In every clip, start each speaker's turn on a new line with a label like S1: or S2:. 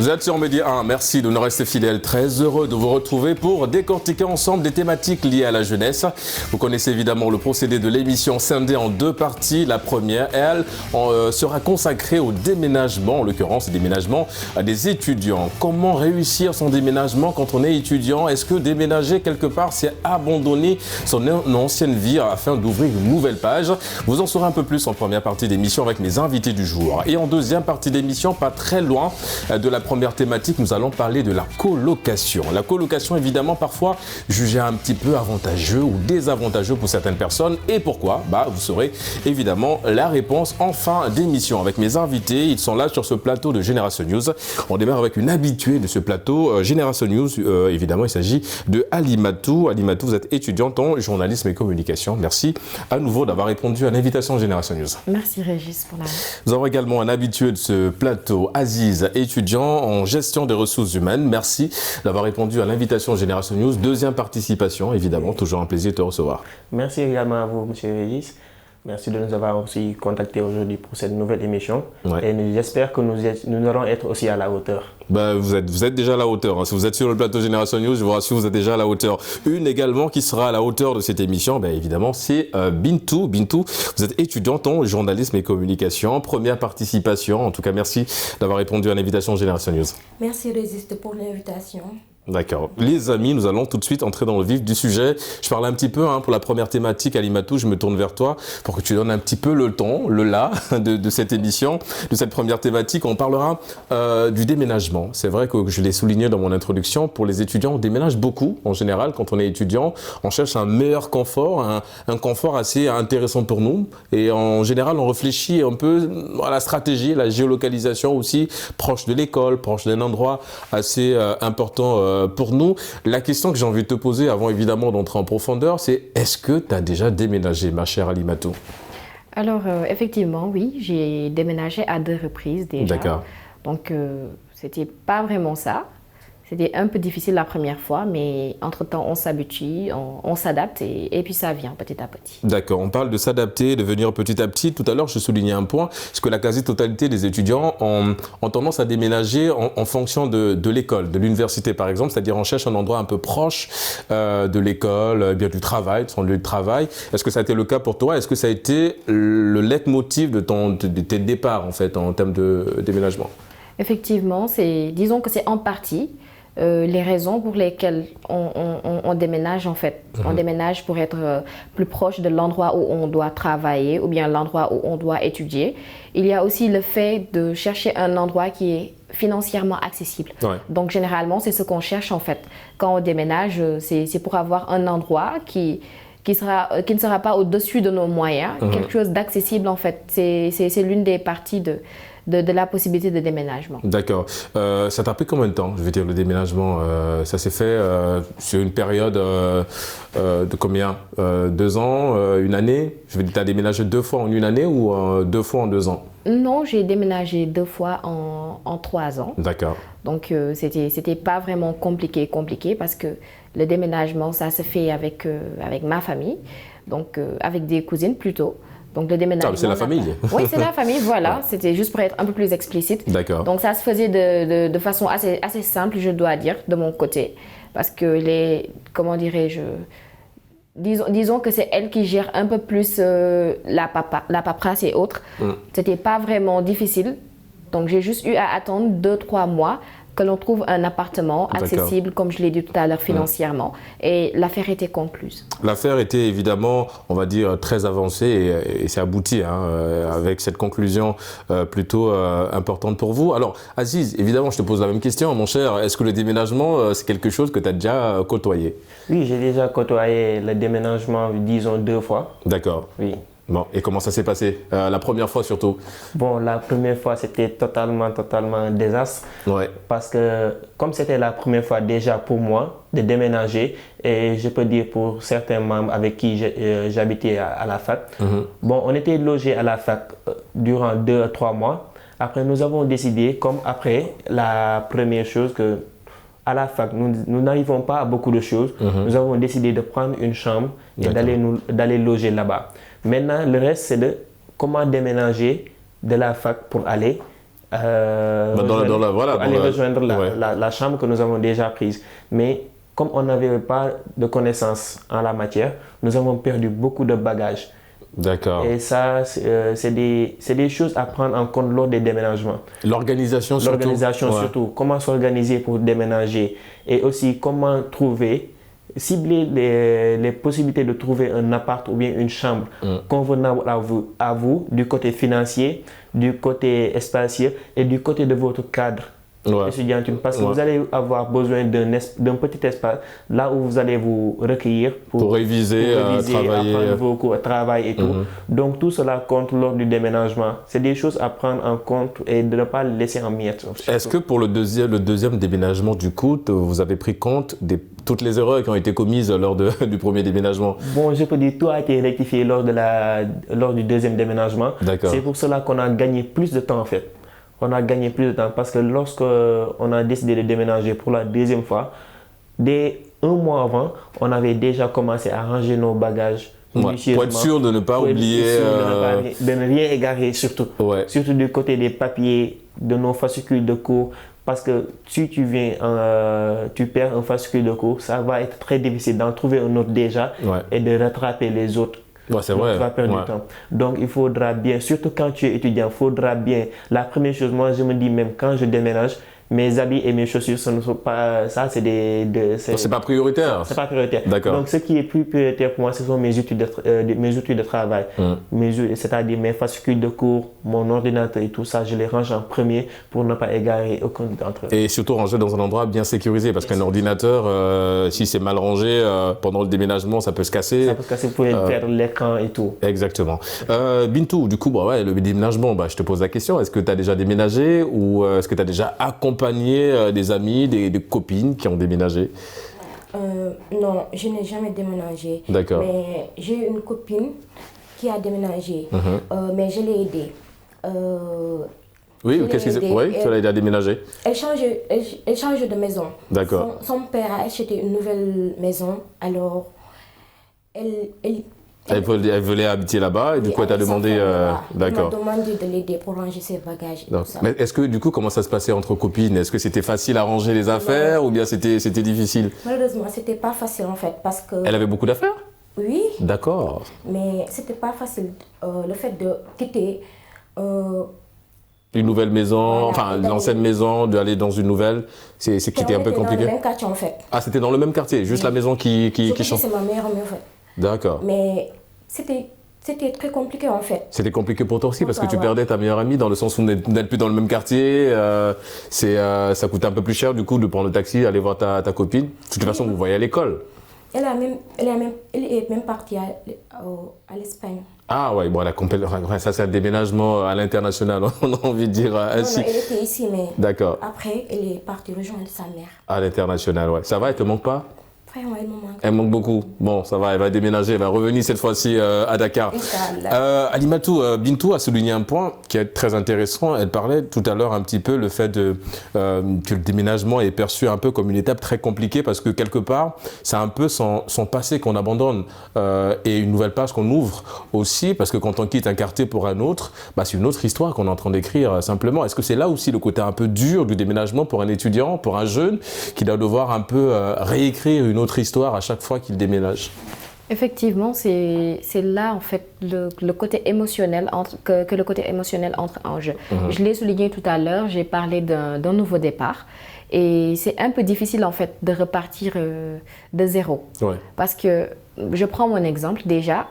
S1: Vous êtes sur Média 1, merci de nous rester fidèles. Très heureux de vous retrouver pour décortiquer ensemble des thématiques liées à la jeunesse. Vous connaissez évidemment le procédé de l'émission scindée en deux parties. La première, elle, sera consacrée au déménagement, en l'occurrence, déménagement des étudiants. Comment réussir son déménagement quand on est étudiant? Est-ce que déménager quelque part, c'est abandonner son ancienne vie afin d'ouvrir une nouvelle page? Vous en saurez un peu plus en première partie d'émission avec mes invités du jour. Et en deuxième partie d'émission, pas très loin de la première thématique, nous allons parler de la colocation. La colocation, évidemment, parfois jugée un petit peu avantageux ou désavantageux pour certaines personnes. Et pourquoi? Vous saurez évidemment la réponse en fin d'émission. Avec mes invités, ils sont là sur ce plateau de Génération News. On démarre avec une habituée de ce plateau Génération News. Évidemment, il s'agit de Alimatou. Alimatou, vous êtes étudiante en journalisme et communication. Merci à nouveau d'avoir répondu à l'invitation Génération News.
S2: Merci Régis pour la...
S1: Nous avons également un habitué de ce plateau, Aziz, étudiant en gestion des ressources humaines. Merci d'avoir répondu à l'invitation Génération News. Deuxième participation, évidemment, toujours un plaisir de te recevoir.
S3: Merci également à vous, M. Régis. Merci de nous avoir aussi contactés aujourd'hui pour cette nouvelle émission. Ouais. Et j'espère que nous allons être aussi à la hauteur.
S1: Vous êtes déjà à la hauteur. Si vous êtes sur le plateau Génération News, je vous rassure, vous êtes déjà à la hauteur. Une également qui sera à la hauteur de cette émission, évidemment, c'est Bintou. Bintou, vous êtes étudiante en journalisme et communication. Première participation. En tout cas, merci d'avoir répondu à l'invitation Génération News.
S2: Merci Régis pour l'invitation.
S1: D'accord. Les amis, nous allons tout de suite entrer dans le vif du sujet. Je parle un petit peu pour la première thématique, Alimatou, je me tourne vers toi pour que tu donnes un petit peu le ton, le là de cette émission, de cette première thématique. On parlera du déménagement. C'est vrai que je l'ai souligné dans mon introduction, pour les étudiants, on déménage beaucoup en général. Quand on est étudiant, on cherche un meilleur confort, un confort assez intéressant pour nous. Et en général, on réfléchit un peu à la stratégie, la géolocalisation aussi, proche de l'école, proche d'un endroit assez important pour nous. La question que j'ai envie de te poser avant évidemment d'entrer en profondeur, c'est est-ce que tu as déjà déménagé, ma chère Alimatou?
S2: Alors effectivement, oui, j'ai déménagé à 2 reprises déjà.
S1: D'accord.
S2: Donc c'était pas vraiment ça. C'était un peu difficile la première fois, mais entre-temps, on s'habitue, on s'adapte et puis ça vient petit à petit.
S1: D'accord, on parle de s'adapter, de venir petit à petit. Tout à l'heure, je soulignais un point, c'est que la quasi-totalité des étudiants ont tendance à déménager en fonction de l'école, de l'université par exemple, c'est-à-dire on cherche un endroit un peu proche de l'école, bien du travail, de son lieu de travail. Est-ce que ça a été le cas pour toi? Est-ce que ça a été le leitmotiv de tes départs en fait, en termes de déménagement?
S2: Effectivement, disons que c'est en partie. Les raisons pour lesquelles on déménage en fait. On déménage pour être plus proche de l'endroit où on doit travailler ou bien l'endroit où on doit étudier. Il y a aussi le fait de chercher un endroit qui est financièrement accessible. Ouais. Donc généralement, c'est ce qu'on cherche en fait. Quand on déménage, c'est pour avoir un endroit qui ne sera pas au-dessus de nos moyens, quelque chose d'accessible en fait. C'est l'une des parties de la possibilité de déménagement.
S1: D'accord. Ça t'a pris combien de temps, je veux dire, le déménagement? Ça s'est fait sur une période de combien? 2 ans, une année? Je veux dire, tu as déménagé 2 fois en une année ou 2 fois en 2 ans?
S2: Non, j'ai déménagé 2 fois en 3 ans.
S1: D'accord.
S2: Donc, c'était pas vraiment compliqué parce que le déménagement, ça se fait avec ma famille, donc avec des cousines plutôt. Donc le déménagement...
S1: c'est la famille.
S2: Oui, c'est la famille, voilà. Ouais. C'était juste pour être un peu plus explicite.
S1: D'accord.
S2: Donc ça se faisait de façon assez simple, je dois dire, de mon côté. Parce que comment dirais-je... Disons que c'est elle qui gère un peu plus la paperasse et autres. C'était pas vraiment difficile. Donc j'ai juste eu à attendre 2-3 mois que l'on trouve un appartement accessible, comme je l'ai dit tout à l'heure, financièrement. Et l'affaire était concluse.
S1: L'affaire était évidemment, on va dire, très avancée et c'est abouti avec cette conclusion plutôt importante pour vous. Alors, Aziz, évidemment, je te pose la même question, mon cher. Est-ce que le déménagement, c'est quelque chose que tu as déjà côtoyé?
S3: Oui, j'ai déjà côtoyé le déménagement, disons 2 fois.
S1: D'accord.
S3: Oui.
S1: Bon, et comment ça s'est passé? La première fois surtout?
S3: Bon, la première fois, c'était totalement un désastre.
S1: Ouais.
S3: Parce que comme c'était la première fois déjà pour moi de déménager, et je peux dire pour certains membres avec qui j'habitais à la fac, bon, on était logés à la fac durant 2 à 3 mois. Après, nous avons décidé, comme après, la première chose que à la fac, nous n'arrivons pas à beaucoup de choses. Nous avons décidé de prendre une chambre et d'aller loger là-bas. Maintenant, le reste, c'est de comment déménager de la fac pour aller rejoindre la chambre que nous avons déjà prise. Mais comme on n'avait pas de connaissances en la matière, nous avons perdu beaucoup de bagages.
S1: D'accord.
S3: Et ça, c'est des choses à prendre en compte lors des déménagements.
S1: L'organisation surtout.
S3: L'organisation surtout. Comment s'organiser pour déménager. Et aussi comment cibler les possibilités de trouver un appart ou bien une chambre convenable à vous du côté financier, du côté espacieux et du côté de votre cadre étudiantine. Parce que vous allez avoir besoin d'un petit espace là où vous allez vous recueillir pour réviser
S1: travailler.
S3: apprendre vos cours, travail et tout. Donc tout cela compte lors du déménagement. C'est des choses à prendre en compte et de ne pas le laisser en miettes.
S1: Est-ce que pour le deuxième déménagement du coup, vous avez pris compte de toutes les erreurs qui ont été commises lors du premier déménagement?
S3: Bon, je peux dire tout a été rectifié lors du deuxième déménagement. C'est pour cela qu'on a gagné plus de temps en fait. On a gagné plus de temps parce que lorsqu'on a décidé de déménager pour la deuxième fois, dès un mois avant, on avait déjà commencé à ranger nos bagages.
S1: Pour être sûr de ne pas oublier.
S3: De ne rien égarer surtout. Surtout du côté des papiers, de nos fascicules de cours. Parce que si tu perds un fascicule de cours, ça va être très difficile d'en trouver un autre déjà et de rattraper les autres.
S1: C'est vrai.
S3: Tu vas perdre du temps. Donc, il faudra bien, surtout quand tu es étudiant, il faudra bien. La première chose, moi, je me dis même quand je déménage, mes habits et mes chaussures, ce ne sont pas. Ça, c'est
S1: c'est pas prioritaire.
S3: C'est pas prioritaire.
S1: D'accord.
S3: Donc, ce qui est plus prioritaire pour moi, ce sont mes outils de travail. C'est-à-dire mes fascicules de cours, mon ordinateur et tout ça, je les range en premier pour ne pas égarer aucun d'entre eux.
S1: Et surtout ranger dans un endroit bien sécurisé, parce qu'un ordinateur, si c'est mal rangé, pendant le déménagement, ça peut se casser.
S3: Ça peut se casser, vous pouvez perdre l'écran et tout.
S1: Exactement. Bintou, du coup, le déménagement, je te pose la question, est-ce que tu as déjà déménagé ou est-ce que tu as déjà accompagné des amis, des copines qui ont déménagé?
S4: Non, je n'ai jamais déménagé.
S1: D'accord.
S4: Mais j'ai une copine qui a déménagé, mais je l'ai aidée.
S1: Oui, qu'est-ce que c'est? Oui, tu l'as aidé à déménager.
S4: Elle change de maison.
S1: D'accord.
S4: Son père a acheté une nouvelle maison, alors
S1: elle voulait habiter là-bas et du coup elle t'a demandé. D'accord.
S4: Elle m'a demandé de l'aider pour ranger ses bagages et tout ça.
S1: Mais est-ce que du coup comment ça se passait entre copines? Est-ce que c'était facile à ranger les affaires ou bien c'était difficile?
S4: Malheureusement, c'était pas facile en fait parce que.
S1: Elle avait beaucoup d'affaires?
S4: Oui.
S1: D'accord.
S4: Mais c'était pas facile. Le fait de quitter.
S1: Une nouvelle maison, l'ancienne maison, d'aller dans une nouvelle, c'est qui était un peu compliqué.
S4: C'était dans le même quartier en fait.
S1: Ah, c'était dans le même quartier, juste la maison qui change.
S4: C'est ma meilleure amie en fait.
S1: D'accord.
S4: Mais c'était très compliqué en fait.
S1: C'était compliqué pour toi aussi parce que tu perdais ta meilleure amie dans le sens où vous n'êtes plus dans le même quartier. Ça coûtait un peu plus cher du coup de prendre le taxi, aller voir ta copine. De toute façon, vous voyez à l'école.
S4: Elle est même partie à l'Espagne.
S1: Ah ouais, bon, ça c'est un déménagement à l'international, on a envie de dire ainsi.
S4: Non, elle était ici, mais
S1: d'accord.
S4: Après, elle est partie rejoindre sa mère.
S1: À l'international, ouais. Ça va, elle te manque pas?
S4: Vraiment, elle me manque.
S1: Elle manque beaucoup. Bon, ça va, elle va déménager, elle va revenir cette fois-ci à Dakar. Alimatou, Bintou a souligné un point qui est très intéressant. Elle parlait tout à l'heure un petit peu le fait que le déménagement est perçu un peu comme une étape très compliquée parce que quelque part, c'est un peu son passé qu'on abandonne et une nouvelle page qu'on ouvre aussi parce que quand on quitte un quartier pour un autre, c'est une autre histoire qu'on est en train d'écrire simplement. Est-ce que c'est là aussi le côté un peu dur du déménagement pour un étudiant, pour un jeune qui doit devoir un peu réécrire une autre histoire à chaque fois qu'il déménage?
S2: Effectivement, c'est là en fait le côté émotionnel que le côté émotionnel entre en jeu. Je l'ai souligné tout à l'heure, j'ai parlé d'un nouveau départ et c'est un peu difficile en fait de repartir de zéro. Parce que je prends mon exemple déjà,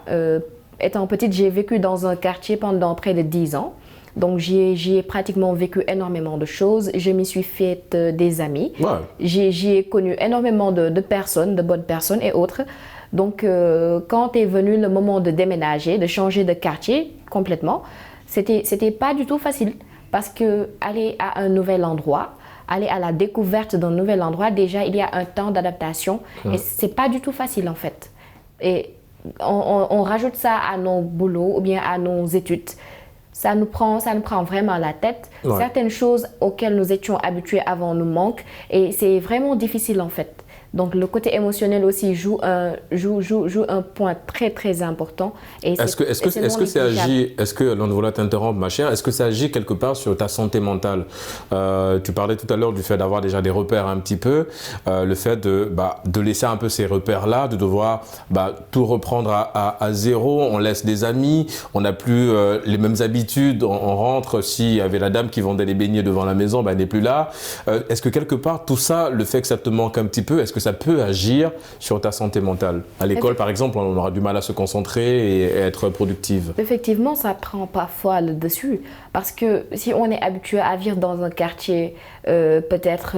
S2: étant petite, j'ai vécu dans un quartier pendant près de 10 ans. Donc, j'y ai pratiquement vécu énormément de choses. Je m'y suis fait des amis. J'y ai connu énormément de personnes, de bonnes personnes et autres. Donc, quand est venu le moment de déménager, de changer de quartier complètement, c'était pas du tout facile. Parce que aller à un nouvel endroit, aller à la découverte d'un nouvel endroit, déjà, il y a un temps d'adaptation. Et c'est pas du tout facile, en fait. Et on rajoute ça à nos boulots ou bien à nos études. Ça nous prend vraiment la tête. Certaines choses auxquelles nous étions habitués avant nous manquent et c'est vraiment difficile en fait Donc le côté émotionnel aussi joue un point très très important.
S1: Est-ce que ça agit, est-ce que, l'on ne voulait t'interrompre ma chère, est-ce que ça agit quelque part sur ta santé mentale? Tu parlais tout à l'heure du fait d'avoir déjà des repères un petit peu, le fait de laisser un peu ces repères-là, de devoir tout reprendre à zéro, on laisse des amis, on n'a plus les mêmes habitudes, on rentre, s'il y avait la dame qui vendait les beignets devant la maison, elle n'est plus là. Est-ce que quelque part, tout ça, le fait que ça te manque un petit peu, est-ce que ça peut agir sur ta santé mentale? À l'école, par exemple, on aura du mal à se concentrer et être productive.
S2: Effectivement, ça prend parfois le dessus. Parce que si on est habitué à vivre dans un quartier, peut-être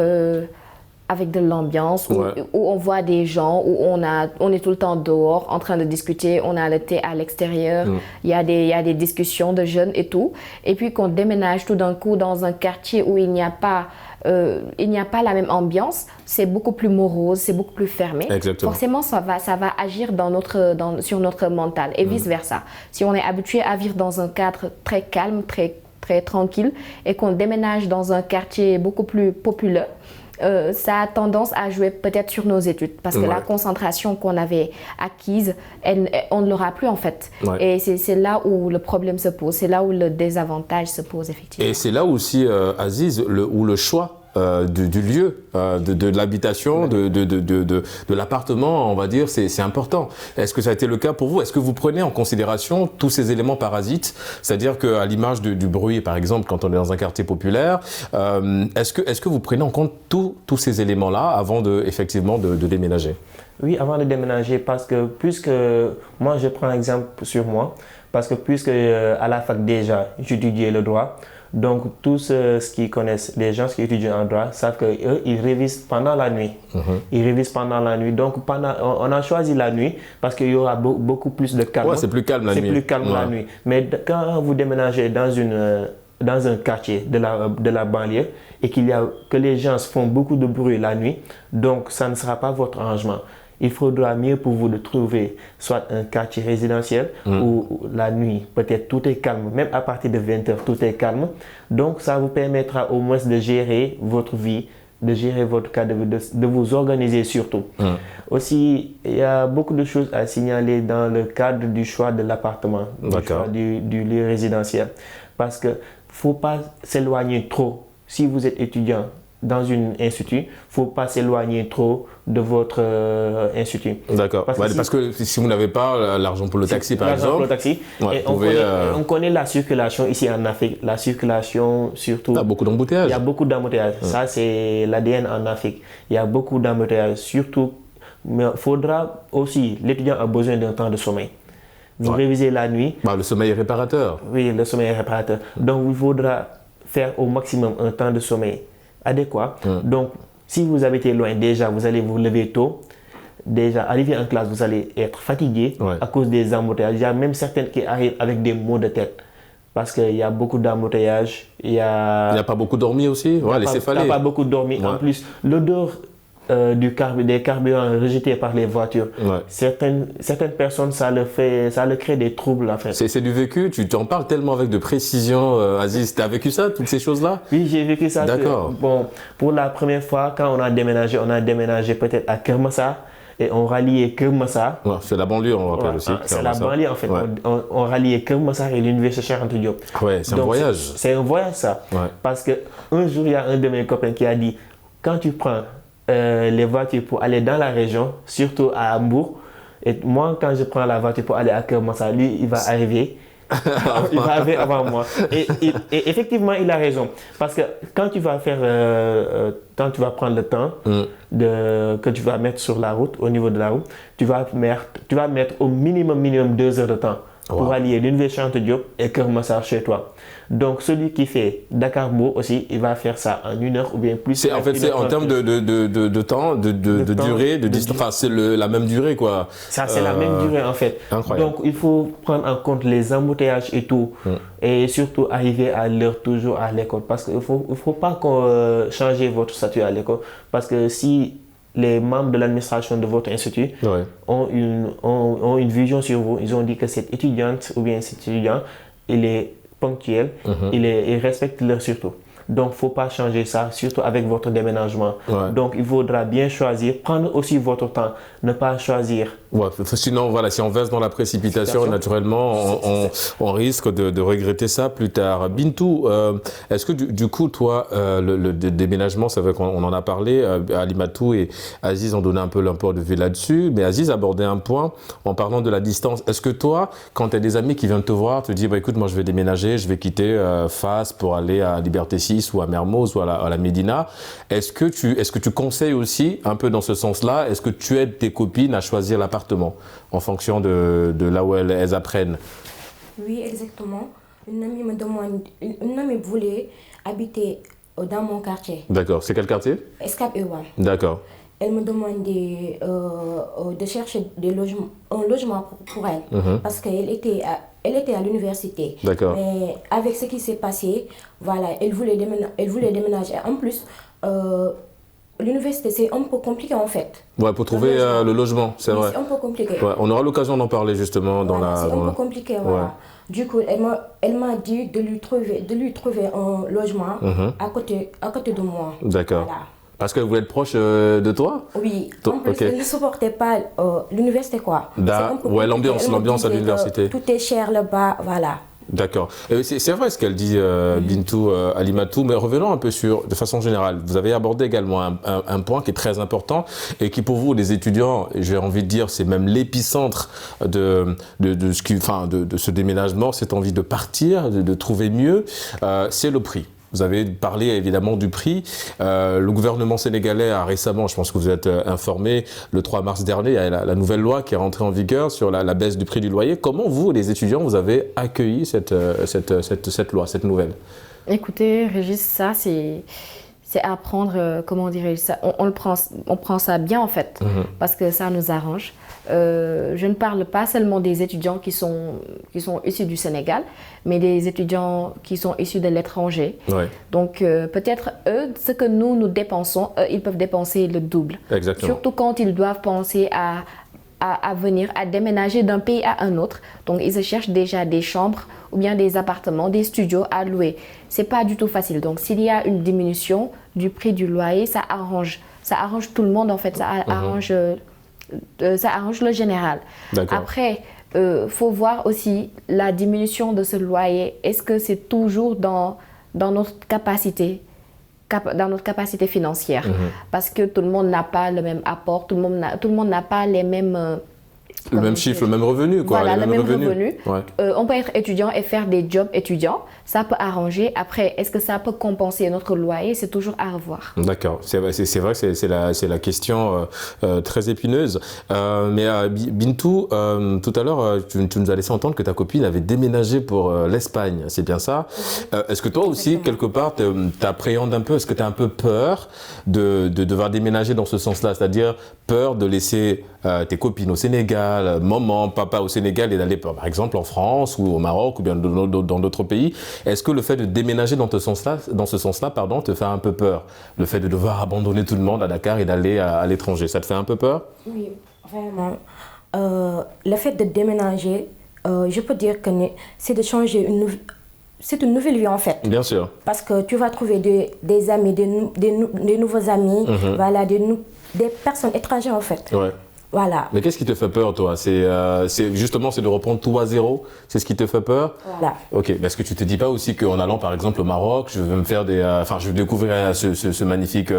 S2: avec de l'ambiance, où on voit des gens, où on est tout le temps dehors en train de discuter, on a le thé à l'extérieur, il y a des discussions de jeunes et tout. Et puis qu'on déménage tout d'un coup dans un quartier où il n'y a pas la même ambiance, c'est beaucoup plus morose, c'est beaucoup plus fermé.
S1: Exactement.
S2: Forcément, ça va agir sur notre mental et vice-versa. Si on est habitué à vivre dans un cadre très calme, très, très tranquille, et qu'on déménage dans un quartier beaucoup plus populaire, ça a tendance à jouer peut-être sur nos études parce que la concentration qu'on avait acquise, on ne l'aura plus en fait. Et c'est là où le problème se pose, c'est là où le désavantage se pose effectivement.
S1: Et c'est là aussi, Aziz, où le choix du lieu, de l'habitation, de l'appartement, on va dire, c'est important. Est-ce que ça a été le cas pour vous? Est-ce que vous prenez en considération tous ces éléments parasites? C'est-à-dire qu'à l'image du bruit, par exemple, quand on est dans un quartier populaire, est-ce que vous prenez en compte tous ces éléments-là avant effectivement de déménager?
S3: Oui, avant de déménager, parce que puisque, moi je prends l'exemple sur moi, parce que puisque à la fac déjà, j'étudiais le droit, donc tous ceux qui connaissent, les gens qui étudient en droit, savent qu'eux, ils révisent pendant la nuit. Ils révisent pendant la nuit. Donc on a choisi la nuit parce qu'il y aura beaucoup plus de calme.
S1: C'est plus calme la nuit.
S3: C'est plus calme la nuit. Mais quand vous déménagez dans un quartier de la banlieue et que les gens font beaucoup de bruit la nuit, donc ça ne sera pas votre arrangement. Il faudra mieux pour vous de trouver soit un quartier résidentiel où la nuit, peut-être tout est calme, même à partir de 20h, tout est calme. Donc, ça vous permettra au moins de gérer votre vie, de gérer votre cas, de vous organiser surtout. Aussi, il y a beaucoup de choses à signaler dans le cadre du choix de l'appartement, du choix du lieu résidentiel. Parce qu'il ne faut pas s'éloigner trop. Si vous êtes étudiant dans un institut, il ne faut pas s'éloigner trop de votre institut.
S1: D'accord. Parce que si vous n'avez pas l'argent pour le taxi, par exemple.
S3: Pour le taxi. Et on connaît la circulation ici en Afrique. La circulation, surtout.
S1: Il y a beaucoup d'embouteillages.
S3: Il y a beaucoup d'embouteillages. Ça, c'est l'ADN en Afrique. Il y a beaucoup d'embouteillages. Surtout, mais il faudra aussi, l'étudiant a besoin d'un temps de sommeil. Vous révisez la nuit.
S1: Le sommeil est réparateur.
S3: Oui, le sommeil est réparateur. Donc, il faudra faire au maximum un temps de sommeil adéquat. Donc, si vous habitez loin, déjà, vous allez vous lever tôt. Déjà, arrivé en classe, vous allez être fatigué à cause des embouteillages. Il y a même certaines qui arrivent avec des maux de tête. Parce qu'il y a beaucoup d'embouteillages. Il n'y a
S1: pas beaucoup dormi aussi?
S3: Laissez faire. Il n'y a pas beaucoup dormi. En plus, l'odeur des carburants rejetés par les voitures. Certaines personnes, ça leur crée des troubles en fait.
S1: C'est du vécu, tu en parles tellement avec de précision, Aziz. Tu as vécu ça, toutes ces choses-là?
S3: Oui, j'ai vécu ça.
S1: D'accord.
S3: Bon, pour la première fois, quand on a déménagé peut-être à Kermassa et on ralliait Kermassa.
S1: C'est la banlieue, on rappelle aussi.
S3: C'est la banlieue en fait. On ralliait Kermassa et l'université Cheikh Anta Diop.
S1: C'est un voyage.
S3: C'est un voyage ça. Parce qu'un jour, il y a un de mes copains qui a dit, quand tu prends les voitures pour aller dans la région, surtout à Hambourg. Et moi, quand je prends la voiture pour aller à Kermassa, lui, il va arriver. Il va arriver avant moi. Et effectivement, il a raison. Parce que quand tu vas prendre le temps que tu vas mettre sur la route, au niveau de la route, tu vas mettre au minimum 2 heures de temps pour allier l'université Cheikh Anta Diop et Kermassa chez toi. Donc, celui qui fait Dakar-Mbour aussi, il va faire ça en 1 heure ou bien plus.
S1: C'est en termes de temps, de durée, de distance. Enfin, c'est la même durée, quoi.
S3: Ça, c'est la même durée, en fait.
S1: Incroyable.
S3: Donc, il faut prendre en compte les embouteillages et tout. Et surtout, arriver à l'heure toujours à l'école. Parce qu'il ne faut pas changer votre statut à l'école. Parce que si les membres de l'administration de votre institut ont une vision sur vous, ils ont dit que cette étudiante ou bien cet étudiant, il est ponctuel, il respecte l'heure surtout. Donc, il ne faut pas changer ça, surtout avec votre déménagement.
S1: Ouais.
S3: Donc, il faudra bien choisir, prendre aussi votre temps, ne pas choisir.
S1: Ouais, sinon, voilà, si on verse dans la précipitation, naturellement, on risque de regretter ça plus tard. Bintou, est-ce que du coup, toi, le déménagement, c'est vrai qu'on en a parlé, Alimatou et Aziz ont donné un peu leur point de vue là-dessus, mais Aziz abordait un point en parlant de la distance. Est-ce que toi, quand tu as des amis qui viennent te voir, te disent, bah, écoute, moi je vais déménager, je vais quitter Fas pour aller à Liberté 6 ou à Mermoz ou à la Médina, est-ce que tu conseilles aussi, un peu dans ce sens-là, est-ce que tu aides tes copines à choisir l'appartement en fonction de là où elles apprennent?
S4: Oui, exactement. Une amie voulait habiter dans mon quartier.
S1: D'accord. C'est quel quartier?
S4: Escape Ewan.
S1: D'accord.
S4: Elle me demandait de chercher un logement pour elle. Parce qu'elle était à l'université.
S1: D'accord.
S4: Mais avec ce qui s'est passé, voilà, elle voulait déménager. En plus, l'université, c'est un peu compliqué en fait.
S1: Ouais, pour trouver le logement, c'est vrai.
S4: C'est un peu compliqué.
S1: Ouais, on aura l'occasion d'en parler justement dans
S4: Voilà,
S1: la...
S4: c'est un peu compliqué, voilà.
S1: Ouais.
S4: Du coup, elle m'a dit de lui trouver un logement à côté de moi.
S1: D'accord.
S4: Voilà.
S1: Parce qu'elle voulait être proche de toi?
S4: Oui, en plus, elle ne supportait pas l'université, quoi.
S1: Ouais, l'ambiance à l'université.
S4: Tout est cher là-bas, voilà.
S1: D'accord. C'est vrai ce qu'elle dit, Bintou, Alimatou, mais revenons un peu de façon générale. Vous avez abordé également un point qui est très important et qui pour vous, les étudiants, j'ai envie de dire, c'est même l'épicentre de ce déménagement, cette envie de partir, de trouver mieux, c'est le prix. Vous avez parlé évidemment du prix. Le gouvernement sénégalais a récemment, je pense que vous êtes informé, le 3 mars dernier, il y a la nouvelle loi qui est rentrée en vigueur sur la baisse du prix du loyer. Comment vous, les étudiants, vous avez accueilli cette loi, cette nouvelle?
S2: Écoutez, Régis, ça c'est à prendre, comment dirais-je ça, on prend ça bien en fait, parce que ça nous arrange. Je ne parle pas seulement des étudiants qui sont issus du Sénégal, mais des étudiants qui sont issus de l'étranger.
S1: Ouais.
S2: Donc peut-être eux, ce que nous dépensons, eux, ils peuvent dépenser le double.
S1: Exactement.
S2: Surtout quand ils doivent penser à venir, à déménager d'un pays à un autre. Donc ils se cherchent déjà des chambres ou bien des appartements, des studios à louer. C'est pas du tout facile. Donc s'il y a une diminution du prix du loyer, ça arrange tout le monde en fait. Ça arrange le général. Après, faut voir aussi la diminution de ce loyer. Est-ce que c'est toujours dans notre capacité financière? Parce que tout le monde n'a pas le même apport, tout le monde n'a pas les mêmes...
S1: le même chiffre, le même revenu, quoi.
S2: Voilà, le même revenu.
S1: Ouais.
S2: On peut être étudiant et faire des jobs étudiants. Ça peut arranger. Après, est-ce que ça peut compenser notre loyer? C'est toujours à revoir.
S1: D'accord. C'est vrai que c'est la question très épineuse. Mais Bintou, tout à l'heure, tu nous as laissé entendre que ta copine avait déménagé pour l'Espagne. C'est bien ça? Est-ce que toi aussi, quelque part, t'appréhendes un peu? Est-ce que tu as un peu peur de devoir déménager dans ce sens-là? C'est-à-dire peur de laisser tes copines au Sénégal, maman, papa au Sénégal et d'aller par exemple en France ou au Maroc ou bien dans d'autres pays. Est-ce que le fait de déménager dans ce sens-là, te fait un peu peur? Le fait de devoir abandonner tout le monde à Dakar et d'aller à l'étranger, ça te fait un peu peur?
S4: Oui, vraiment. Le fait de déménager, je peux dire que c'est de changer c'est une nouvelle vie en fait.
S1: Bien sûr.
S4: Parce que tu vas trouver des amis, des nouveaux amis, voilà, des personnes étrangères en fait.
S1: Ouais.
S4: Voilà.
S1: Mais qu'est-ce qui te fait peur, toi? C'est de reprendre tout à zéro? C'est ce qui te fait peur?
S4: Voilà.
S1: Ok. Mais est-ce que tu te dis pas aussi qu'en allant, par exemple, au Maroc, je vais me faire je vais découvrir ce magnifique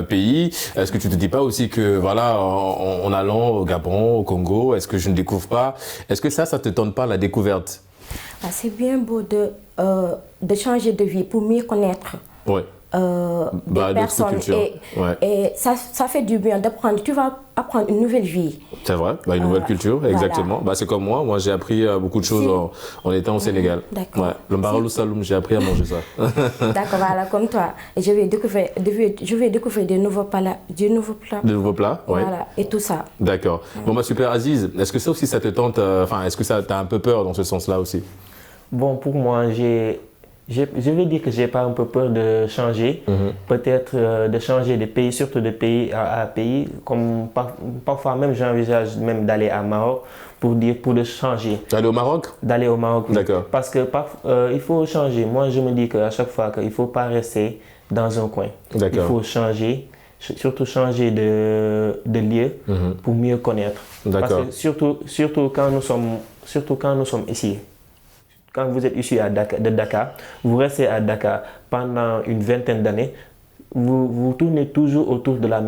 S1: pays. Est-ce que tu te dis pas aussi que, voilà, en allant au Gabon, au Congo, est-ce que je ne découvre pas? Est-ce que ça te tente pas la découverte?
S4: C'est bien beau de changer de vie pour mieux connaître.
S1: Ouais.
S4: Des personnes et ça fait du bien d'apprendre. Tu vas apprendre une nouvelle vie.
S1: C'est vrai, une nouvelle culture, exactement.
S4: Voilà.
S1: C'est comme moi j'ai appris beaucoup de choses en étant au Sénégal.
S4: D'accord.
S1: Ouais. Le Mbaralou Saloum, j'ai appris à manger ça.
S4: D'accord, voilà, comme toi. Et je vais découvrir de nouveaux plats. De nouveaux plats,
S1: ouais.
S4: Voilà, et tout ça.
S1: D'accord. Bon, super Aziz, est-ce que ça aussi ça te tente, est-ce que ça t'as un peu peur dans ce sens-là aussi?
S3: Bon, pour moi, j'ai Je vais dire que j'ai pas un peu peur de changer, peut-être de changer de pays, surtout de pays à pays, comme parfois même j'envisage même d'aller à Maroc pour le changer.
S1: Aller au Maroc?
S3: D'aller au Maroc, oui.
S1: D'accord.
S3: Parce que il faut changer. Moi, je me dis qu'à chaque fois qu'il ne faut pas rester dans un coin.
S1: D'accord.
S3: Il faut changer, surtout changer de lieu pour mieux connaître.
S1: D'accord.
S3: Parce que surtout quand nous sommes ici. Quand vous êtes issu de Dakar, vous restez à Dakar pendant une vingtaine d'années, vous tournez toujours autour de la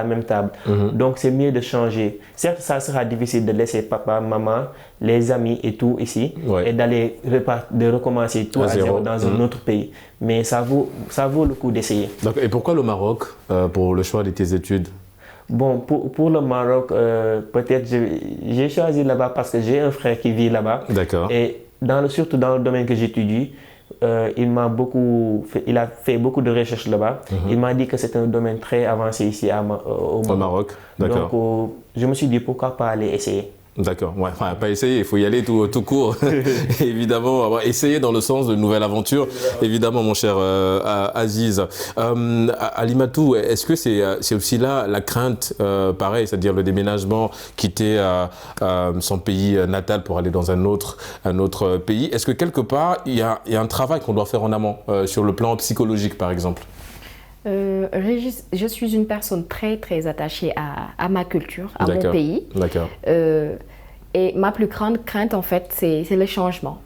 S3: même table. Donc c'est mieux de changer. Certes, ça sera difficile de laisser papa, maman, les amis et tout ici et de recommencer tout à zéro dans un autre pays. Mais ça vaut le coup d'essayer.
S1: Et pourquoi le Maroc pour le choix de tes études?
S3: Bon, pour le Maroc, peut-être j'ai choisi là-bas parce que j'ai un frère qui vit là-bas.
S1: D'accord.
S3: Et surtout dans le domaine que j'étudie, il a fait beaucoup de recherches là-bas. Il m'a dit que c'est un domaine très avancé ici au Maroc.
S1: D'accord.
S3: Donc, je me suis dit pourquoi pas aller essayer.
S1: D'accord, ouais, enfin, pas essayer, il faut y aller tout court. Évidemment, essayer dans le sens de nouvelle aventure. Évidemment, mon cher Aziz. Alimatou, est-ce que c'est aussi là la crainte, pareil, c'est-à-dire le déménagement, quitter son pays natal pour aller dans un autre pays? Est-ce que quelque part, il y a un travail qu'on doit faire en amont, sur le plan psychologique, par exemple?
S2: Régis, je suis une personne très très attachée à ma culture, à mon pays.
S1: D'accord.
S2: Et ma plus grande crainte en fait, c'est le changement.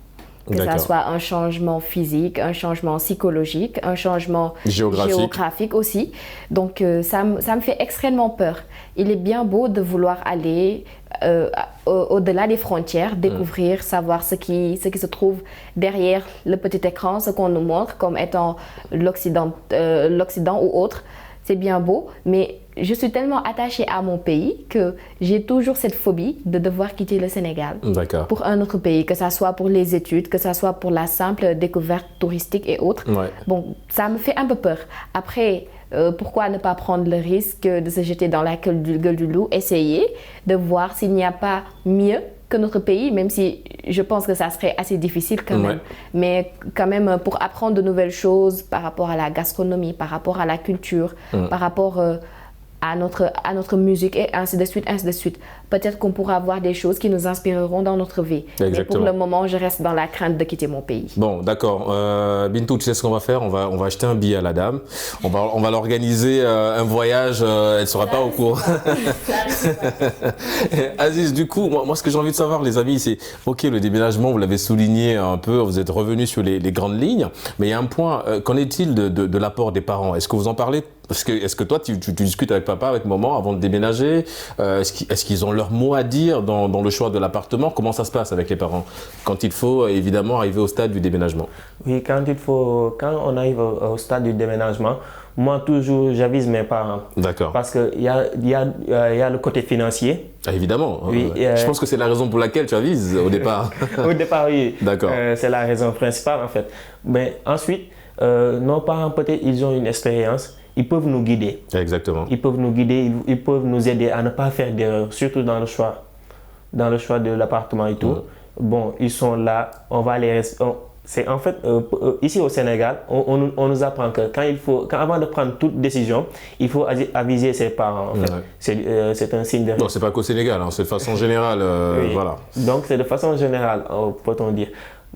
S2: Que ça soit un changement physique, un changement psychologique, un changement géographique aussi. Donc ça me fait extrêmement peur. Il est bien beau de vouloir aller au-delà des frontières, découvrir, savoir ce qui se trouve derrière le petit écran, ce qu'on nous montre comme étant l'Occident ou autre. C'est bien beau, mais je suis tellement attachée à mon pays que j'ai toujours cette phobie de devoir quitter le Sénégal pour un autre pays, que ce soit pour les études, que ce soit pour la simple découverte touristique et autres. Ouais. Bon, ça me fait un peu peur. Après, pourquoi ne pas prendre le risque de se jeter dans la gueule du loup, essayer de voir s'il n'y a pas mieux que notre pays, même si je pense que ça serait assez difficile quand même. Mais quand même, pour apprendre de nouvelles choses par rapport à la gastronomie, par rapport à la culture, par rapport à notre musique et ainsi de suite, ainsi de suite. Peut-être qu'on pourra avoir des choses qui nous inspireront dans notre vie. Exactement. Mais pour le moment, je reste dans la crainte de quitter mon pays.
S1: Bon, d'accord. Bintou, tu sais ce qu'on va faire? On va acheter un billet à la dame. On va l'organiser un voyage. Elle ne sera pas au courant. Aziz, du coup, moi, ce que j'ai envie de savoir, les amis, c'est OK, le déménagement, vous l'avez souligné un peu, vous êtes revenu sur les grandes lignes. Mais il y a un point, qu'en est-il de l'apport des parents? Est-ce que vous en parlez? Est-ce que toi, tu discutes avec papa, avec maman avant de déménager? Est-ce qu'ils ont leur mot à dire dans le choix de l'appartement? Comment ça se passe avec les parents quand il faut évidemment arriver au stade du déménagement?
S3: Oui, quand on arrive au stade du déménagement, moi toujours j'avise mes parents. D'accord. Parce qu'il y a le côté financier.
S1: Ah, évidemment. Oui, je pense que c'est la raison pour laquelle tu avises au départ.
S3: Au départ, oui.
S1: D'accord.
S3: C'est la raison principale en fait. Mais ensuite, nos parents peut-être ils ont une expérience. Ils peuvent nous guider.
S1: Exactement.
S3: Ils peuvent nous guider, ils peuvent nous aider à ne pas faire d'erreur, surtout dans le choix de l'appartement et tout. Bon, ils sont là, on va les... C'est en fait, ici au Sénégal, on nous apprend que avant de prendre toute décision, il faut aviser ses parents. En fait. C'est un signe de...
S1: Non, c'est pas qu'au Sénégal, hein, c'est de façon générale.
S3: Oui.
S1: Voilà.
S3: Donc c'est de façon générale, peut-on dire.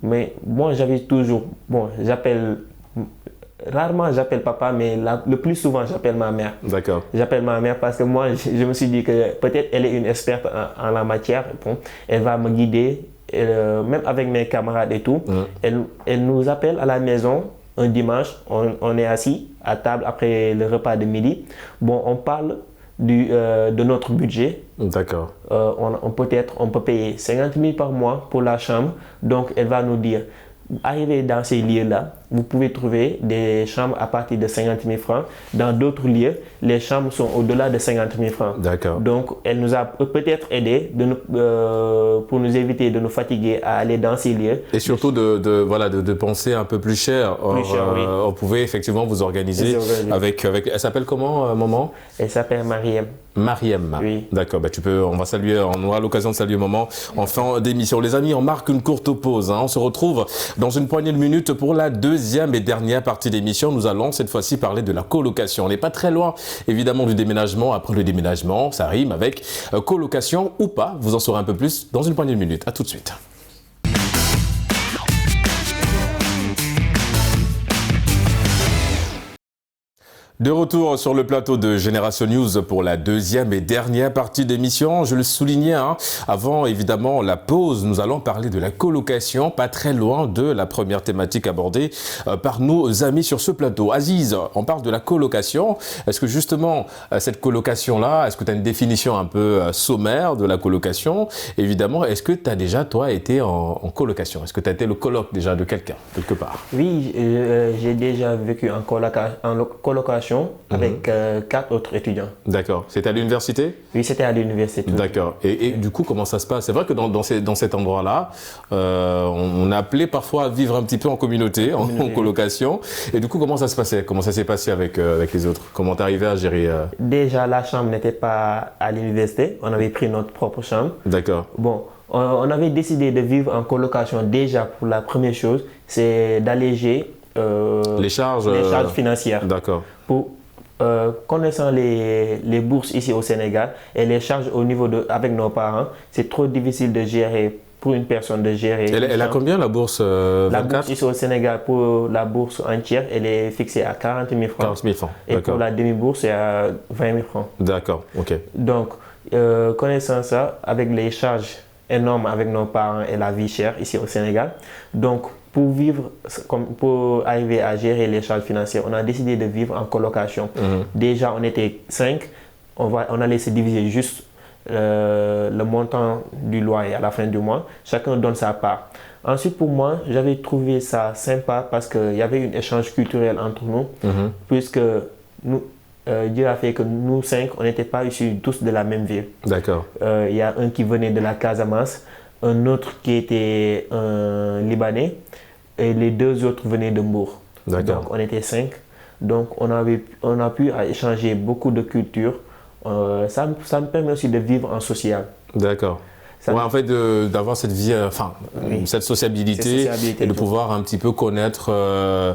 S3: Mais moi, j'avise toujours, rarement j'appelle papa, mais le plus souvent j'appelle ma mère. D'accord. J'appelle ma mère parce que moi je me suis dit que peut-être elle est une experte en la matière. Bon, elle va me guider, même avec mes camarades et tout. Elle nous appelle à la maison un dimanche, on est assis à table après le repas de midi. Bon, on parle de notre budget. D'accord. On peut payer 50 000 par mois pour la chambre. Donc elle va nous dire, arrivé dans ces lieux-là, vous pouvez trouver des chambres à partir de 50 000 francs. Dans d'autres lieux, les chambres sont au-delà de 50 000 francs.
S1: D'accord.
S3: Donc, elle nous a peut-être aidé pour nous éviter de nous fatiguer à aller dans ces lieux.
S1: Et surtout de penser un peu plus cher.
S3: Plus cher, oui.
S1: On pouvait effectivement vous organiser avec... Elle s'appelle comment, maman?
S3: Elle s'appelle Mariem.
S1: Mariem.
S3: Oui. D'accord,
S1: on aura l'occasion de saluer maman en fin d'émission. Les amis, on marque une courte pause. On se retrouve dans une poignée de minutes pour la deuxième et dernière partie d'émission. Nous allons cette fois-ci parler de la colocation. On n'est pas très loin, évidemment, du déménagement. Après le déménagement, ça rime avec colocation ou pas. Vous en saurez un peu plus dans une poignée de minutes. À tout de suite. De retour sur le plateau de Génération News pour la deuxième et dernière partie d'émission. Je le soulignais, avant évidemment la pause, nous allons parler de la colocation, pas très loin de la première thématique abordée par nos amis sur ce plateau. Aziz, on parle de la colocation. Est-ce que justement, cette colocation-là, est-ce que tu as une définition un peu sommaire de la colocation? Évidemment, est-ce que tu as déjà, toi, été en colocation? Est-ce que tu as été le coloc déjà de quelqu'un, quelque part?
S3: Oui, j'ai déjà vécu en colocation avec 4 autres étudiants.
S1: D'accord. C'était à l'université?
S3: Oui, c'était à l'université.
S1: D'accord. Et du coup, comment ça se passe? C'est vrai que dans cet endroit-là, on a appelé parfois à vivre un petit peu en communauté, en colocation. Et du coup, comment ça se passait? Comment ça s'est passé avec les autres? Comment t'es arrivé à gérer
S3: Déjà, la chambre n'était pas à l'université. On avait pris notre propre chambre.
S1: D'accord.
S3: Bon, on avait décidé de vivre en colocation déjà pour la première chose, c'est d'alléger
S1: les charges
S3: financières.
S1: D'accord.
S3: Connaissant les bourses ici au Sénégal et les charges avec nos parents, c'est trop difficile de gérer pour une personne de gérer.
S1: Elle a combien la bourse 24?
S3: La bourse ici au Sénégal, pour la bourse entière, elle est fixée à 40 000 francs.
S1: 40 000 francs.
S3: Et pour la demi-bourse, c'est à 20 000 francs.
S1: D'accord, ok.
S3: Donc, connaissant ça, avec les charges énormes avec nos parents et la vie chère ici au Sénégal, donc pour arriver à gérer les charges financières, on a décidé de vivre en colocation. Déjà, on était 5, on allait se diviser juste le montant du loyer à la fin du mois. Chacun donne sa part. Ensuite, pour moi, j'avais trouvé ça sympa parce qu'il y avait un échange culturel entre nous, puisque Dieu a fait que nous 5, on n'était pas issus tous de la même ville.
S1: D'accord.
S3: Il y a un qui venait de la Casamance, un autre qui était un Libanais, et les 2 autres venaient de Mbour.
S1: D'accord.
S3: Donc on était 5. Donc on a pu échanger beaucoup de cultures. Ça me permet aussi de vivre en social.
S1: D'accord. En fait, d'avoir cette vie, cette sociabilité et de pouvoir un petit peu connaître un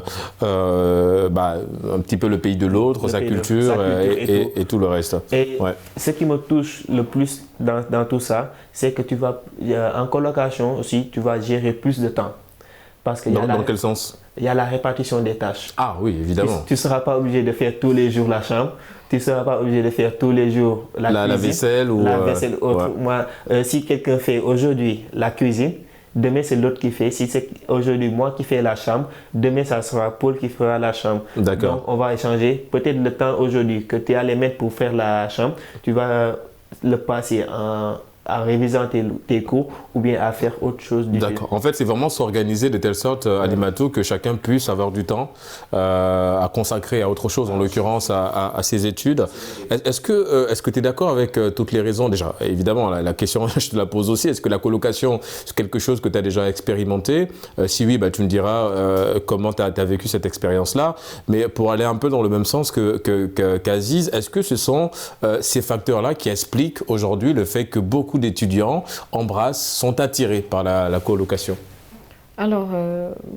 S1: petit peu le pays de l'autre, sa culture et tout le reste.
S3: Et ce qui me touche le plus dans tout ça, c'est que en colocation aussi, tu vas gérer plus de temps. Parce que
S1: dans quel sens?
S3: Il y a la répartition des tâches.
S1: Ah oui, évidemment.
S3: Tu ne seras pas obligé de faire tous les jours la chambre. Tu ne seras pas obligé de faire tous les jours la
S1: vaisselle ou
S3: la vaisselle autre.
S1: Ouais.
S3: Moi, si quelqu'un fait aujourd'hui la cuisine, demain c'est l'autre qui fait. Si c'est aujourd'hui moi qui fais la chambre, demain ça sera Paul qui fera la chambre.
S1: D'accord.
S3: Donc on va échanger. Peut-être le temps aujourd'hui que tu allais mettre pour faire la chambre, tu vas le passer à réviser tes cours ou bien à faire autre chose.
S1: D'accord. En fait, c'est vraiment s'organiser de telle sorte, Alimatou, que chacun puisse avoir du temps à consacrer à autre chose, en l'occurrence à ses études. Est-ce que tu es d'accord avec toutes les raisons? Déjà, évidemment, la question, je te la pose aussi. Est-ce que la colocation, c'est quelque chose que tu as déjà expérimenté? Si oui, tu me diras comment tu as vécu cette expérience-là. Mais pour aller un peu dans le même sens qu'Aziz, est-ce que ce sont ces facteurs-là qui expliquent aujourd'hui le fait que beaucoup d'étudiants sont attirés par la colocation?
S2: Alors,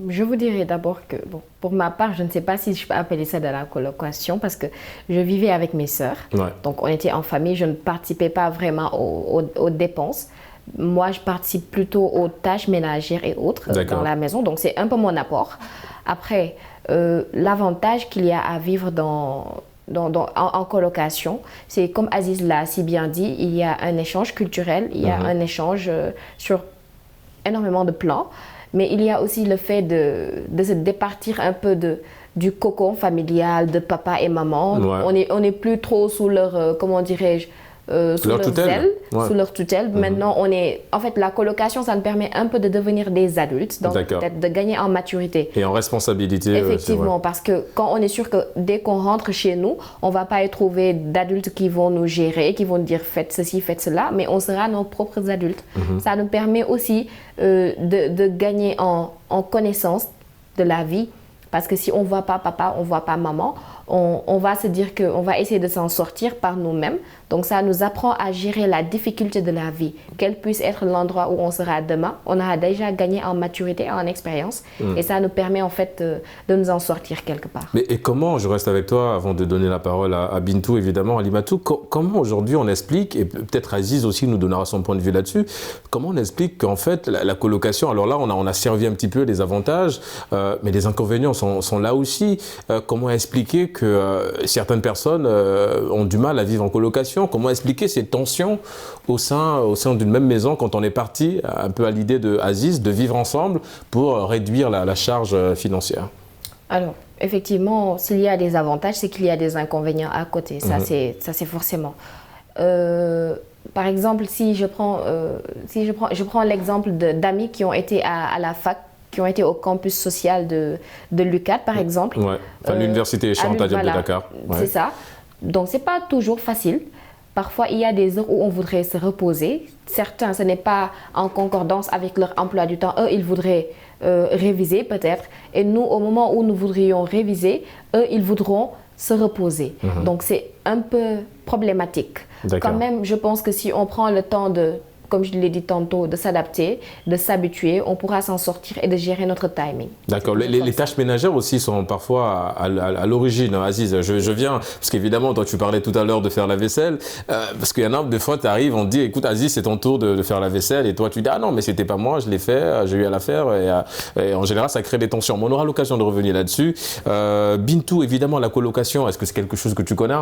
S2: je vous dirais d'abord que, pour ma part, je ne sais pas si je peux appeler ça de la colocation parce que je vivais avec mes sœurs.
S1: Ouais.
S2: Donc, on était en famille, je ne participais pas vraiment aux dépenses. Moi, je participe plutôt aux tâches ménagères et autres dans la maison. Donc, c'est un peu mon apport. Après, l'avantage qu'il y a à vivre en colocation, c'est comme Aziz l'a si bien dit, il y a un échange culturel, il y a un échange sur énormément de plans, mais il y a aussi le fait de se départir un peu du cocon familial de papa et maman.
S1: Ouais.
S2: On est plus trop sous leur, comment dirais-je, sous leur
S1: tutelle.
S2: sous leur tutelle. Maintenant, en fait, la colocation, ça nous permet un peu de devenir des adultes, donc peut-être de gagner en maturité.
S1: Et en responsabilité.
S2: Effectivement, parce que quand on est sûr que dès qu'on rentre chez nous, on ne va pas y trouver d'adultes qui vont nous gérer, qui vont nous dire faites ceci, faites cela, mais on sera nos propres adultes. Ça nous permet aussi de gagner en connaissance de la vie, parce que si on ne voit pas papa, on ne voit pas maman, on va se dire qu'on va essayer de s'en sortir par nous-mêmes. Donc ça nous apprend à gérer la difficulté de la vie. Quel puisse être l'endroit où on sera demain, on aura déjà gagné en maturité, en expérience. Et ça nous permet en fait de nous en sortir quelque part.
S1: Mais et comment, je reste avec toi avant de donner la parole à Bintou évidemment, à Alimatou, comment aujourd'hui on explique, et peut-être Aziz aussi nous donnera son point de vue là-dessus, comment on explique qu'en fait la colocation, alors là on a servi un petit peu les avantages, mais les inconvénients sont là aussi. Comment expliquer que certaines personnes ont du mal à vivre en colocation? Comment expliquer ces tensions au sein d'une même maison quand on est parti, un peu à l'idée de Aziz, de vivre ensemble pour réduire la charge financière?
S2: Alors, effectivement, s'il y a des avantages, c'est qu'il y a des inconvénients à côté. Ça, c'est forcément. Par exemple, si je prends l'exemple d'amis qui ont été à la fac, qui ont été au campus social de l'UQAD, par exemple.
S1: Ouais. Enfin, l'université Cheikh Anta Diop de Dakar.
S2: Ouais. C'est ça. Donc, ce n'est pas toujours facile. Parfois, il y a des heures où on voudrait se reposer. Certains, ce n'est pas en concordance avec leur emploi du temps. Eux, ils voudraient réviser peut-être. Et nous, au moment où nous voudrions réviser, eux, ils voudront se reposer. Donc, c'est un peu problématique. Quand même, je pense que si on prend le temps comme je l'ai dit tantôt, de s'adapter, de s'habituer, on pourra s'en sortir et de gérer notre timing.
S1: D'accord. Les tâches ménagères aussi sont parfois à l'origine. Aziz, je viens, parce qu'évidemment, toi tu parlais tout à l'heure de faire la vaisselle, parce qu'il y en a des fois, tu arrives, on te dit, écoute Aziz, c'est ton tour de faire la vaisselle, et toi tu dis, ah non, mais c'était pas moi, je l'ai fait, j'ai eu à la faire, et en général, ça crée des tensions. Mais on aura l'occasion de revenir là-dessus. Bintou, évidemment, la colocation, est-ce que c'est quelque chose que tu connais?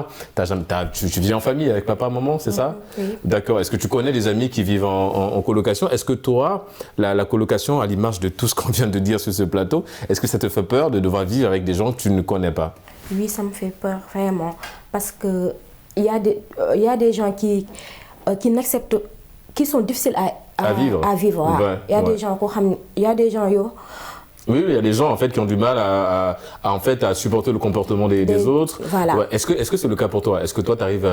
S1: Tu vis en famille avec papa, maman, c'est ça?
S4: Oui.
S1: D'accord. Est-ce que tu connais des amis qui vivent en colocation? Est-ce que toi, la colocation, à l'image de tout ce qu'on vient de dire sur ce plateau, est-ce que ça te fait peur de devoir vivre avec des gens que tu ne connais pas?
S4: Oui, ça me fait peur, vraiment. Parce qu'il y a des gens qui n'acceptent, qui sont difficiles à vivre.
S1: Ouais,
S4: il y a des gens,
S1: Oui, il y a des gens en fait qui ont du mal à supporter le comportement des autres.
S4: Voilà.
S1: Ouais. Est-ce que c'est le cas pour toi? Est-ce que toi tu arrives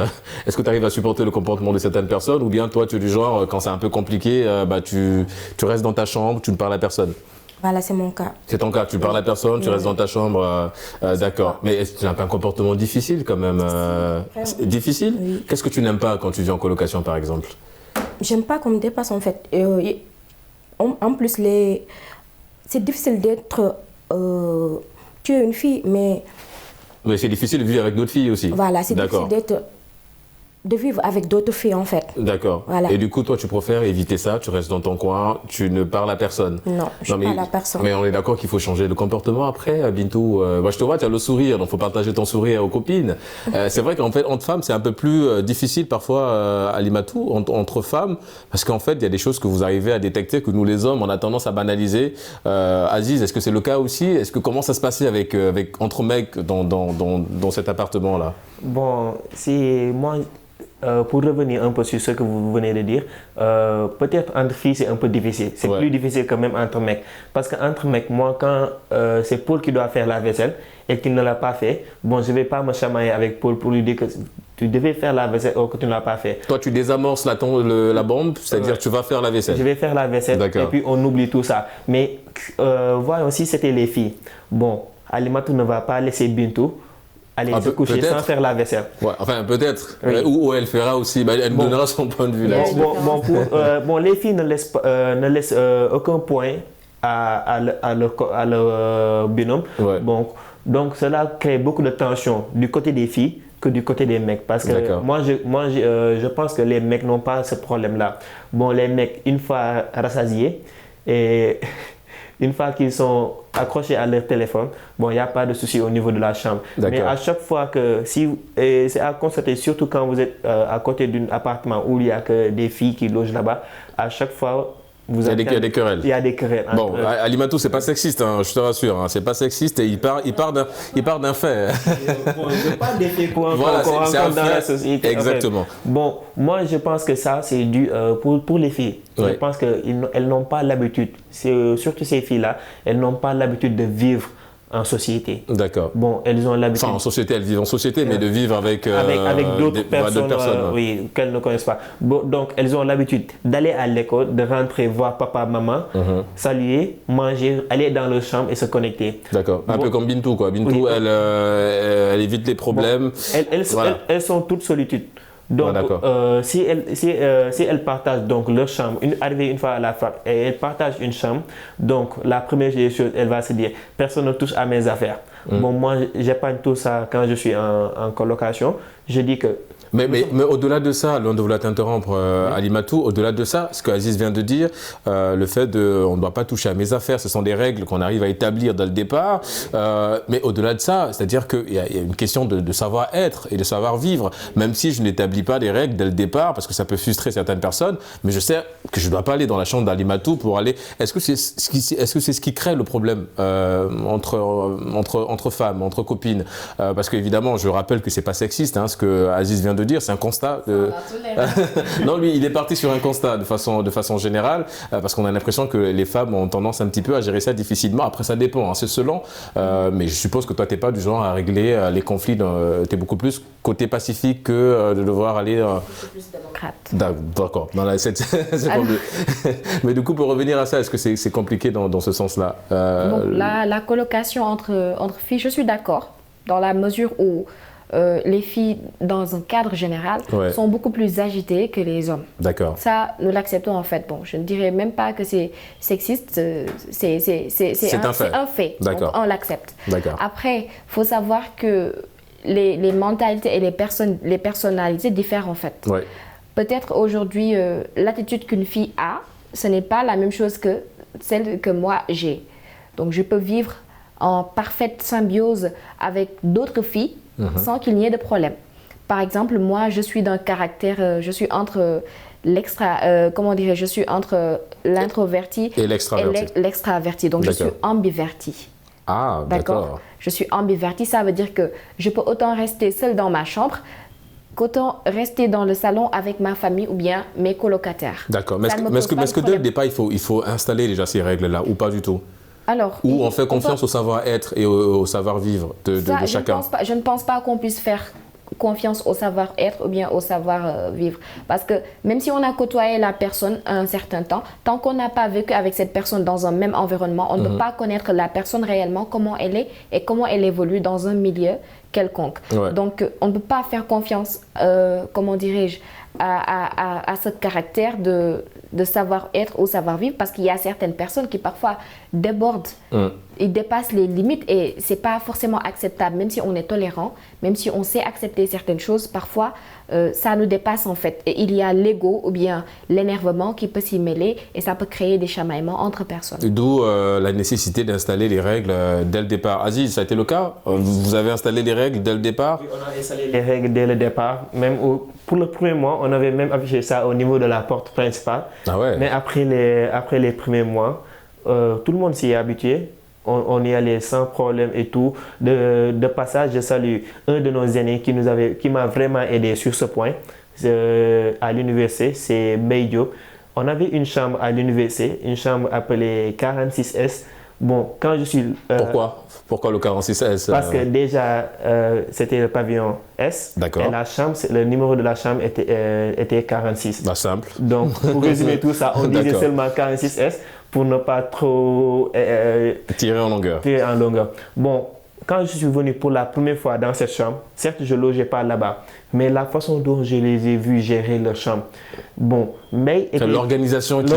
S1: à supporter le comportement de certaines personnes, ou bien toi tu es du genre quand c'est un peu compliqué, tu restes dans ta chambre, tu ne parles à personne?
S4: Voilà, c'est mon cas.
S1: C'est ton cas, tu parles à personne, tu restes dans ta chambre, d'accord. Mais est-ce que tu n'as pas un comportement difficile quand même? Difficile?
S4: Oui.
S1: Qu'est-ce que tu n'aimes pas quand tu vis en colocation par exemple?
S4: J'aime pas qu'on me dépasse en fait. En plus, c'est difficile d'être... tu es une fille, mais...
S1: Mais c'est difficile de vivre avec d'autres filles aussi.
S4: Voilà, c'est difficile de vivre avec d'autres filles en fait.
S1: D'accord.
S4: Voilà.
S1: Et du coup, toi, tu préfères éviter ça, tu restes dans ton coin, tu ne parles à personne.
S4: Non, je ne parle à personne.
S1: Mais on est d'accord qu'il faut changer de comportement après, Bintou. Moi, je te vois, tu as le sourire, donc il faut partager ton sourire aux copines. C'est vrai qu'en fait, entre femmes, c'est un peu plus difficile parfois, Alimatou, entre femmes, parce qu'en fait, il y a des choses que vous arrivez à détecter que nous, les hommes, on a tendance à banaliser. Aziz, est-ce que c'est le cas aussi? Comment ça se passait entre mecs dans cet appartement-là?
S3: Bon, si moi... pour revenir un peu sur ce que vous venez de dire, peut-être entre filles c'est un peu difficile. C'est plus difficile que même entre mecs. Parce qu'entre mecs, moi quand c'est Paul qui doit faire la vaisselle et qu'il ne l'a pas fait, bon je ne vais pas me chamailler avec Paul pour lui dire que tu devais faire la vaisselle ou que tu ne l'as pas fait.
S1: Toi tu désamorces la bombe, c'est-à-dire tu vas faire la vaisselle.
S3: Je vais faire la vaisselle et puis on oublie tout ça. Mais voyons si c'était les filles. Bon, Alimatou ne va pas laisser Bintou aller se coucher sans faire la vaisselle. Ouais,
S1: enfin peut-être. Oui. Ou elle fera aussi, elle nous donnera son point de vue là-dessus.
S3: Les filles ne laissent aucun point à leur binôme. Ouais. Donc cela crée beaucoup de tension du côté des filles que du côté des mecs. Parce que moi, je pense que les mecs n'ont pas ce problème-là. Bon, les mecs, une fois rassasiés et... Une fois qu'ils sont accrochés à leur téléphone, bon, il n'y a pas de souci au niveau de la chambre. Mais à chaque fois c'est à constater, surtout quand vous êtes à côté d'un appartement où il n'y a que des filles qui logent là-bas, à chaque fois, vous
S1: Il y a des querelles.
S3: Il y a des querelles.
S1: Bon, Alimatou, c'est pas sexiste, hein, je te rassure. Hein, c'est pas sexiste et il part d'un fait.
S3: Bon, je ne pas des faits qu'on
S1: Voilà,
S3: rencontre
S1: c'est un
S3: dans
S1: fait.
S3: la société.
S1: Exactement.
S3: En fait. Bon, moi, je pense que ça, c'est dû pour les filles.
S1: Ouais.
S3: Je pense qu'elles n'ont pas l'habitude, surtout ces filles-là, elles n'ont pas l'habitude de vivre en société.
S1: D'accord.
S3: Bon, elles ont l'habitude.
S1: Enfin, en société, elles vivent en société, mais de vivre avec
S3: d'autres personnes,
S1: ouais.
S3: oui, qu'elles ne connaissent pas. Bon, donc, elles ont l'habitude d'aller à l'école, de rentrer voir papa, maman, saluer, manger, aller dans leur chambre et se connecter.
S1: D'accord. Un peu comme Bintou, quoi. Bintou,
S3: Oui.
S1: elle évite les problèmes.
S3: Bon,
S1: Voilà.
S3: elles sont toutes solitudes. Donc, si elles partagent donc leur chambre, arrivée une fois à la fac, et elles partagent une chambre, donc la première chose, elle va se dire, personne ne touche à mes affaires. Bon, moi, j'épargne tout ça quand je suis en colocation. Je dis que...
S1: Mais au-delà de ça, loin de vouloir t'interrompre, Alimatou, au-delà de ça, ce que Aziz vient de dire, le fait de on ne doit pas toucher à mes affaires, ce sont des règles qu'on arrive à établir dès le départ. Mais au-delà de ça, c'est-à-dire qu'il y a une question de savoir-être et de savoir-vivre, même si je n'établis pas des règles dès le départ, parce que ça peut frustrer certaines personnes, mais je sais que je ne dois pas aller dans la chambre d'Alimatou pour aller... Est-ce que c'est ce qui crée le problème entre femmes, entre copines parce qu'évidemment, je rappelle que c'est pas sexiste, hein, ce que Aziz vient de dire, c'est un constat. Non, lui, il est parti sur un constat de façon générale, parce qu'on a l'impression que les femmes ont tendance un petit peu à gérer ça difficilement. Après, ça dépend, hein, c'est selon. Mais je suppose que toi, t'es pas du genre à régler les conflits. T'es beaucoup plus côté pacifique que de devoir aller.
S2: Beaucoup plus démocrate.
S1: D'accord. Mais du coup, pour revenir à ça, est-ce que c'est compliqué dans ce sens-là?
S2: Donc, la colocation entre filles, je suis d'accord, dans la mesure où les filles, dans un cadre général, sont beaucoup plus agitées que les hommes.
S1: D'accord.
S2: Ça, nous l'acceptons en fait. Bon, je ne dirais même pas que c'est sexiste, c'est un fait.
S1: D'accord.
S2: Donc, on l'accepte.
S1: D'accord.
S2: Après, il faut savoir que les mentalités et les personnalités diffèrent en fait.
S1: Ouais.
S2: Peut-être aujourd'hui, l'attitude qu'une fille a, ce n'est pas la même chose que celle que moi j'ai. Donc, je peux vivre en parfaite symbiose avec d'autres filles sans qu'il n'y ait de problème. Par exemple, moi, je suis d'un caractère, je suis entre je suis entre l'introverti
S1: et l'extraverti.
S2: Donc, je suis ambiverti.
S1: Ah, d'accord.
S2: Je suis ambiverti, ça veut dire que je peux autant rester seule dans ma chambre qu'autant rester dans le salon avec ma famille ou bien mes colocataires. D'accord. Mais est-ce que dès le départ,
S1: il faut installer déjà ces règles-là ou pas du tout?
S2: Alors,
S1: ou on fait confiance au savoir-être et au savoir-vivre de chacun?
S2: Je ne pense pas qu'on puisse faire confiance au savoir-être ou bien au savoir-vivre. Parce que même si on a côtoyé la personne un certain temps, tant qu'on n'a pas vécu avec cette personne dans un même environnement, on ne peut pas connaître la personne réellement, comment elle est et comment elle évolue dans un milieu quelconque. Ouais. Donc, on ne peut pas faire confiance, comment dirais-je, à ce caractère de savoir-être ou savoir-vivre, parce qu'il y a certaines personnes qui parfois débordent, ils dépassent les limites et c'est pas forcément acceptable, même si on est tolérant, même si on sait accepter certaines choses, parfois ça nous dépasse en fait. Et il y a l'ego ou bien l'énervement qui peut s'y mêler et ça peut créer des chamaillements entre personnes.
S1: D'où la nécessité d'installer les règles dès le départ. Aziz, ça a été le cas? Vous avez installé les règles dès le départ?
S3: Oui, on a installé les règles dès le départ, même pour le premier mois, on avait même affiché ça au niveau de la porte principale.
S1: Ah ouais.
S3: Mais après les premiers mois, tout le monde s'y est habitué. On y allait sans problème et tout. De passage, je salue un de nos aînés qui m'a vraiment aidé sur ce point à l'université, c'est Meïdio. On avait une chambre à l'université, une chambre appelée 46S. Bon, quand je suis...
S1: Pourquoi le 46S?
S3: Parce que déjà, c'était le pavillon S.
S1: D'accord.
S3: Et la chambre, le numéro de la chambre était 46.
S1: Bah, simple.
S3: Donc, pour résumer tout ça, on disait seulement 46S pour ne pas trop...
S1: tirer en longueur.
S3: Bon, quand je suis venu pour la première fois dans cette chambre, certes, je ne logeais pas là-bas, mais la façon dont je les ai vus gérer leur chambre, bon, May était...
S1: L'organisation
S3: de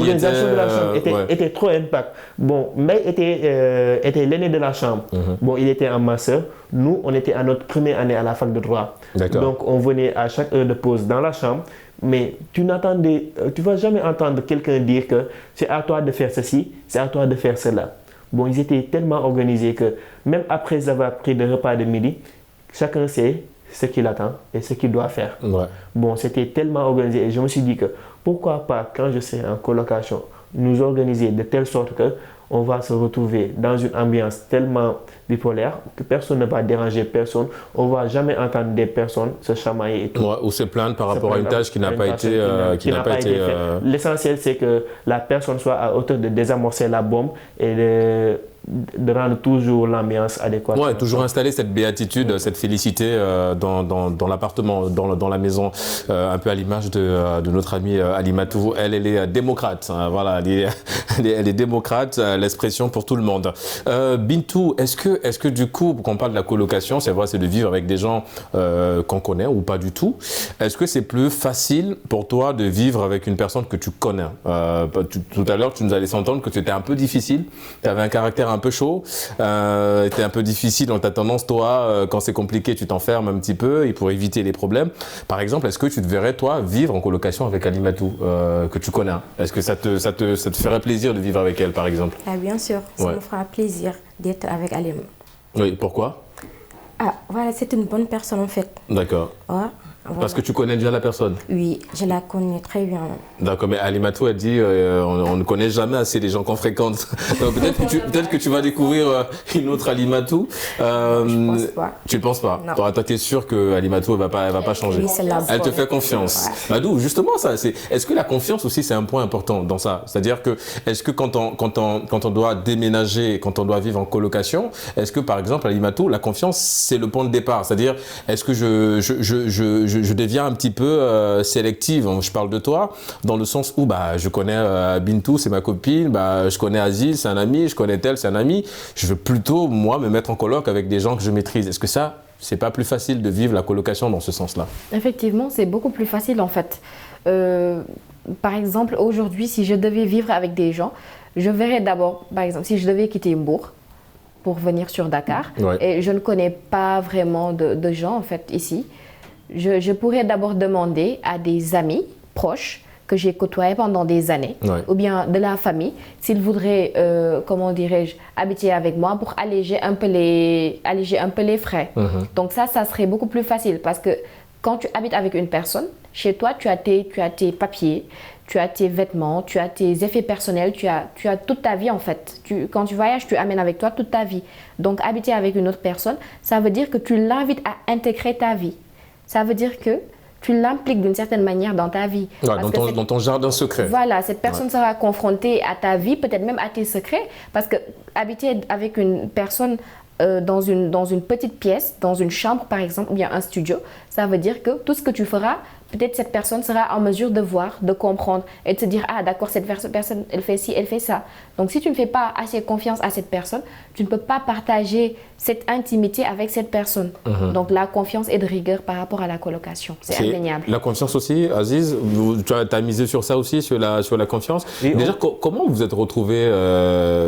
S3: la chambre était trop impact. Bon, May était l'aîné de la chambre. Bon, il était en master. Nous, on était à notre première année à la fac de droit. Donc, on venait à chaque heure de pause dans la chambre. Mais tu vas jamais entendre quelqu'un dire que c'est à toi de faire ceci, c'est à toi de faire cela. Bon, ils étaient tellement organisés que même après avoir pris le repas de midi, chacun sait ce qu'il attend et ce qu'il doit faire. Ouais. Bon, c'était tellement organisé et je me suis dit que pourquoi pas, quand je serai en colocation, nous organiser de telle sorte que on va se retrouver dans une ambiance tellement bipolaire que personne ne va déranger personne. On ne va jamais entendre des personnes se chamailler et tout.
S1: Ouais, ou se plaindre par rapport à une tâche qui n'a pas été
S3: faite. L'essentiel, c'est que la personne soit à hauteur de désamorcer la bombe et de rendre toujours l'ambiance adéquate.
S1: Ouais, toujours installer cette béatitude, cette félicité dans l'appartement, dans la maison, un peu à l'image de notre amie Alimatou. Elle est démocrate, hein, voilà, elle est démocrate, l'expression pour tout le monde. Bintou, est-ce que du coup, quand on parle de la colocation, c'est vrai, c'est de vivre avec des gens qu'on connaît ou pas du tout. Est-ce que c'est plus facile pour toi de vivre avec une personne que tu connais? Tout à l'heure, tu nous as laissé entendre que c'était un peu difficile, tu avais un caractère un peu chaud, était un peu difficile, on t'a tendance, toi, quand c'est compliqué, tu t'enfermes un petit peu et pour éviter les problèmes. Par exemple, est-ce que tu te verrais, toi, vivre en colocation avec Alimatou, que tu connais? Est-ce que ça te ferait plaisir de vivre avec elle, par exemple?
S4: Ah, bien sûr, ça me fera plaisir d'être avec Alim.
S1: Oui, pourquoi?
S4: Ah, voilà, c'est une bonne personne en fait.
S1: D'accord.
S4: Ouais, voilà.
S1: Parce que tu connais déjà la personne?
S4: Oui, je la connais très bien.
S1: D'accord, mais Alimatou, elle dit on ne connaît jamais assez les gens qu'on fréquente. Donc peut-être que tu vas découvrir une autre Alimatou.
S4: Je pense pas.
S1: Tu ne penses pas?
S4: Non.
S1: Toi, tu es sûr que Alimatou elle va pas changer?
S4: Oui, c'est la
S1: Elle te
S4: bonne.
S1: fait confiance.
S4: Ouais.
S1: Madou, justement, ça, est-ce que la confiance aussi, c'est un point important dans ça? C'est-à-dire que, est-ce que quand on doit déménager, quand on doit vivre en colocation, est-ce que, par exemple, Alimatou, la confiance, c'est le point de départ? C'est-à-dire, est-ce que je deviens un petit peu sélective? Je parle de toi, dans le sens où je connais Bintou, c'est ma copine, je connais Aziz, c'est un ami, je connais tel, c'est un ami. Je veux plutôt, moi, me mettre en coloc avec des gens que je maîtrise. Est-ce que ça, c'est pas plus facile de vivre la colocation dans ce sens-là?
S2: Effectivement, c'est beaucoup plus facile en fait. Par exemple, aujourd'hui, si je devais vivre avec des gens, je verrais d'abord, par exemple, si je devais quitter Mbour pour venir sur Dakar,
S1: Ouais.
S2: et je ne connais pas vraiment de gens en fait ici, je pourrais d'abord demander à des amis proches que j'ai côtoyés pendant des années,
S1: Ouais.
S2: ou bien de la famille, s'ils voudraient, comment dirais-je, habiter avec moi pour alléger un peu les frais. Donc ça serait beaucoup plus facile parce que quand tu habites avec une personne, chez toi, tu as tes papiers, tu as tes vêtements, tu as tes effets personnels, tu as toute ta vie en fait. Quand tu voyages, tu amènes avec toi toute ta vie. Donc habiter avec une autre personne, ça veut dire que tu l'invites à intégrer ta vie. Ça veut dire que tu l'impliques d'une certaine manière dans ta vie.
S1: Ouais,
S2: Parce que
S1: dans ton jardin secret.
S2: Voilà, cette personne sera confrontée à ta vie, peut-être même à tes secrets, parce que habiter avec une personne dans une petite pièce, dans une chambre par exemple, ou bien un studio, ça veut dire que tout ce que tu feras, peut-être cette personne sera en mesure de voir, de comprendre et de se dire « Ah d'accord, cette personne, elle fait ci, elle fait ça ». Donc si tu ne fais pas assez confiance à cette personne, tu ne peux pas partager cette intimité avec cette personne. Donc la confiance est de rigueur par rapport à la colocation, c'est indéniable.
S1: La confiance aussi, Aziz, tu as misé sur ça aussi, sur la confiance.
S3: Oui,
S1: déjà, comment vous êtes retrouvés,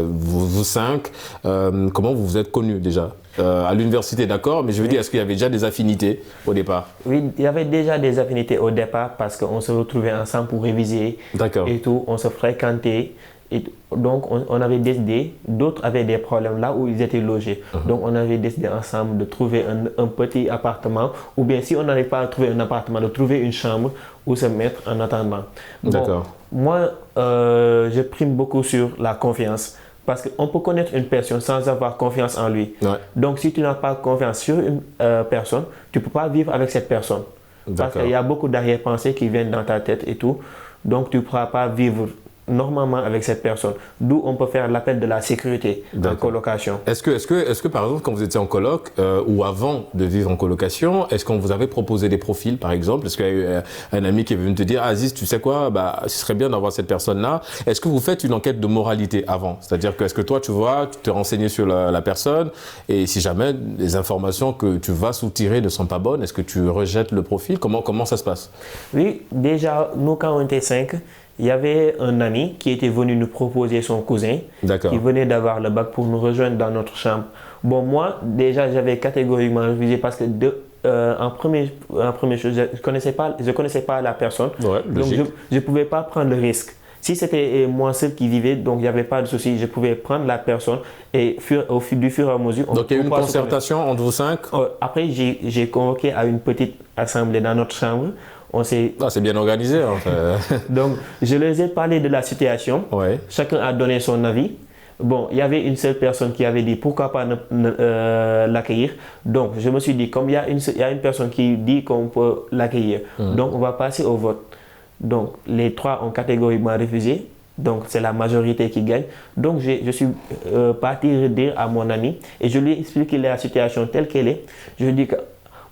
S1: vous cinq, comment vous vous êtes connus déjà? À l'université, d'accord, mais je veux dire, est-ce qu'il y avait déjà des affinités au départ?
S3: Oui, il y avait déjà des affinités au départ parce qu'on se retrouvait ensemble pour réviser et tout, on se fréquentait. Et donc, on avait décidé, d'autres avaient des problèmes là où ils étaient logés. Donc, on avait décidé ensemble de trouver un petit appartement ou bien si on n'arrive pas à trouver un appartement, de trouver une chambre où se mettre en attendant.
S1: D'accord.
S3: Bon, moi, je prime beaucoup sur la confiance. Parce qu'on peut connaître une personne sans avoir confiance en lui. Ouais. Donc, si tu n'as pas confiance sur une personne, tu ne peux pas vivre avec cette personne. Parce qu'il y a beaucoup d'arrière-pensées qui viennent dans ta tête et tout. Donc, tu ne pourras pas vivre normalement avec cette personne. D'où on peut faire l'appel de la sécurité en colocation.
S1: Est-ce que par exemple, quand vous étiez en coloc ou avant de vivre en colocation, est-ce qu'on vous avait proposé des profils par exemple? Est-ce qu'il y a eu un ami qui est venu te dire « Aziz, tu sais quoi, ce serait bien d'avoir cette personne-là ». Est-ce que vous faites une enquête de moralité avant? C'est-à-dire que est-ce que toi, tu te renseignes sur la personne et si jamais les informations que tu vas soutirer ne sont pas bonnes, est-ce que tu rejettes le profil? Comment ça se passe?
S3: Oui, déjà, nous quand on était 5, il y avait un ami qui était venu nous proposer son cousin qui venait d'avoir le bac pour nous rejoindre dans notre chambre. Bon, moi, déjà, j'avais catégoriquement refusé parce que en première chose, je connaissais pas la personne. Ouais, donc, je ne pouvais pas prendre le risque. Si c'était moi seul qui vivais, donc il n'y avait pas de souci, je pouvais prendre la personne et du fur et à mesure...
S1: Donc il y a eu une concertation entre vous 5?
S3: Après, j'ai convoqué à une petite assemblée dans notre chambre on s'est...
S1: Ah, c'est bien organisé. En fait.
S3: Donc, je leur ai parlé de la situation.
S1: Ouais.
S3: Chacun a donné son avis. Bon, il y avait une seule personne qui avait dit pourquoi pas l'accueillir. Donc, je me suis dit, comme il y a une personne qui dit qu'on peut l'accueillir, donc on va passer au vote. Donc, les 3 ont catégoriquement refusé. Donc, c'est la majorité qui gagne. Donc, je suis parti dire à mon ami et je lui ai expliqué la situation telle qu'elle est. Je lui ai dit que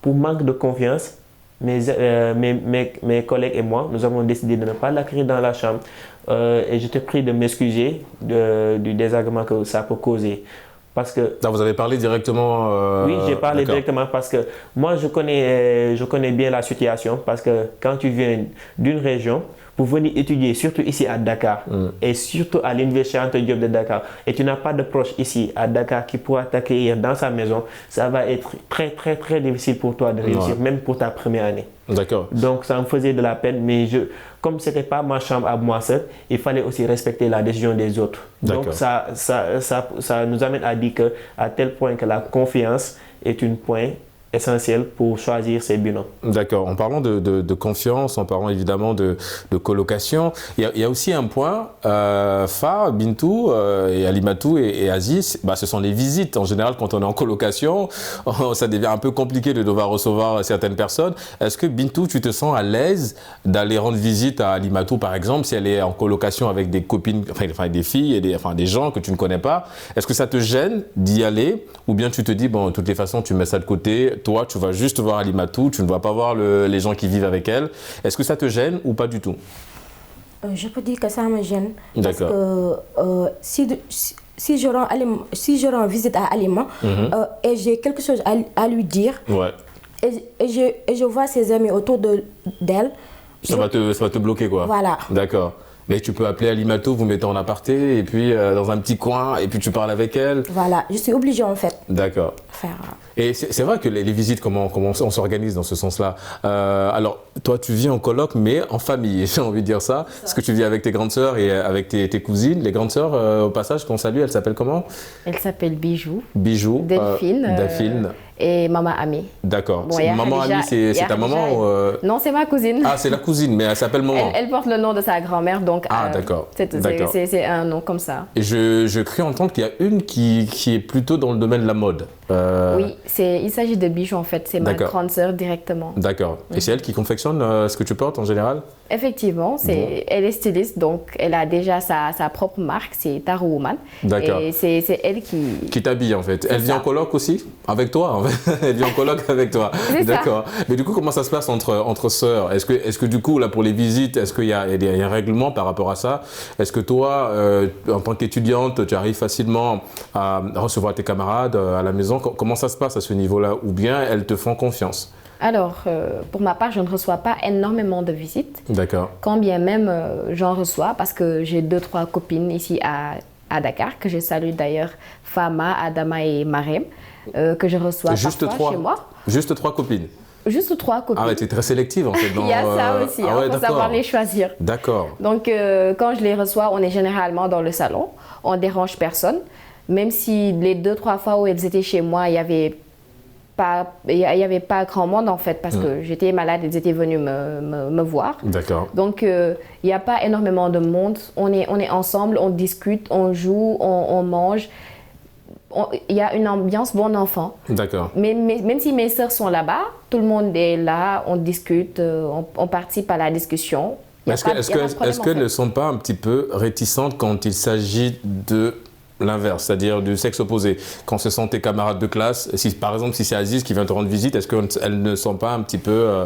S3: pour manque de confiance, mes collègues et moi, nous avons décidé de ne pas l'accueillir dans la chambre. Et je te prie de m'excuser du désagrément que ça peut causer. Parce que...
S1: Là, vous avez parlé directement...
S3: Oui, j'ai parlé directement parce que moi, je connais bien la situation. Parce que quand tu viens d'une région, pour venir étudier, surtout ici à Dakar, et surtout à l'Université Anta Diop de Dakar, et tu n'as pas de proche ici à Dakar qui pourra t'accueillir dans sa maison, ça va être très, très, très difficile pour toi de réussir, même pour ta première année.
S1: D'accord.
S3: Donc, ça me faisait de la peine, mais comme ce n'était pas ma chambre à moi seul, il fallait aussi respecter la décision des autres. Donc, ça nous amène à dire qu'à tel point que la confiance est un point essentiel pour choisir ses binômes.
S1: D'accord. En parlant de confiance, en parlant évidemment de colocation, il y a aussi un point, Fa, Bintou et Alimatou et Aziz, ce sont les visites. En général, quand on est en colocation, ça devient un peu compliqué de devoir recevoir certaines personnes. Est-ce que Bintou, tu te sens à l'aise d'aller rendre visite à Alimatou, par exemple, si elle est en colocation avec des copines, enfin des filles et des gens que tu ne connais pas? Est-ce que ça te gêne d'y aller? Ou bien tu te dis, bon, de toutes les façons, tu mets ça de côté, toi, tu vas juste voir Alimatou, tu ne vas pas voir les gens qui vivent avec elle. Est-ce que ça te gêne ou pas du tout?
S4: Je peux dire que ça me gêne.
S1: D'accord.
S4: Parce que si je rends visite à Alima et j'ai quelque chose à lui dire, et je vois ses amis autour d'elle,
S1: ça va te bloquer, quoi.
S4: Voilà.
S1: D'accord. Mais tu peux appeler Alimatou, vous mettez en aparté, et puis dans un petit coin, et puis tu parles avec elle.
S4: Voilà, je suis obligée en fait.
S1: D'accord. Et c'est vrai que les visites, comment on s'organise dans ce sens-là. Alors, toi, tu vis en coloc, mais en famille, j'ai envie de dire ça. Parce que tu vis avec tes grandes sœurs et avec tes cousines. Les grandes sœurs, au passage, qu'on salue, elles s'appellent comment?
S2: Elle s'appelle Bijou.
S1: Bijou.
S2: Delphine.
S1: Delphine.
S2: Et Maman Ami.
S1: D'accord. Bon, Maman Ami, c'est ta maman
S2: Non, c'est ma cousine.
S1: Ah, c'est la cousine, mais elle s'appelle Maman.
S2: Elle porte le nom de sa grand-mère, donc
S1: d'accord.
S2: C'est un nom comme ça.
S1: Et je crie entendre qu'il y a une qui est plutôt dans le domaine de la mode.
S2: Oui, il s'agit de Bijou en fait, c'est ma grande sœur directement.
S1: D'accord. Et c'est elle qui confectionne ce que tu portes en général?
S2: Effectivement, elle est styliste, donc elle a déjà sa propre marque, c'est Taro Woman.
S1: D'accord.
S2: Et c'est elle qui
S1: t'habille en fait. Elle vit en coloc aussi? Avec toi en fait. Elle vit en coloc avec toi. D'accord. Mais du coup, comment ça se passe entre sœurs? Est-ce que du coup, là pour les visites, est-ce qu'il y a un règlement par rapport à ça? Est-ce que toi, en tant qu'étudiante, tu arrives facilement à recevoir tes camarades à la maison? Comment ça se passe à ce niveau-là? Ou bien elles te font confiance?
S2: Alors, pour ma part, je ne reçois pas énormément de visites.
S1: D'accord.
S2: Quand bien même j'en reçois, parce que j'ai 2-3 copines ici à Dakar, que je salue d'ailleurs, Fama, Adama et Marem, que je reçois parfois chez moi.
S1: Juste 3 copines? Juste 3 copines. Ah ouais, tu es très sélective en fait.
S2: Il y a ça aussi, il faut savoir les choisir.
S1: D'accord.
S2: Donc, quand je les reçois, on est généralement dans le salon, on dérange personne. Même si les 2-3 fois où elles étaient chez moi, il n'y avait pas grand monde en fait, parce que j'étais malade, elles étaient venues me voir.
S1: D'accord.
S2: Donc, il n'y a pas énormément de monde. On est ensemble, on discute, on joue, on mange. Il y a une ambiance bon enfant.
S1: D'accord.
S2: Mais même si mes sœurs sont là-bas, tout le monde est là, on discute, on participe à la discussion.
S1: Est-ce qu'elles ne sont pas un petit peu réticentes quand il s'agit de l'inverse, c'est-à-dire du sexe opposé? Quand ce sont tes camarades de classe, par exemple si c'est Aziz qui vient te rendre visite, est-ce qu'elles ne sont pas un petit peu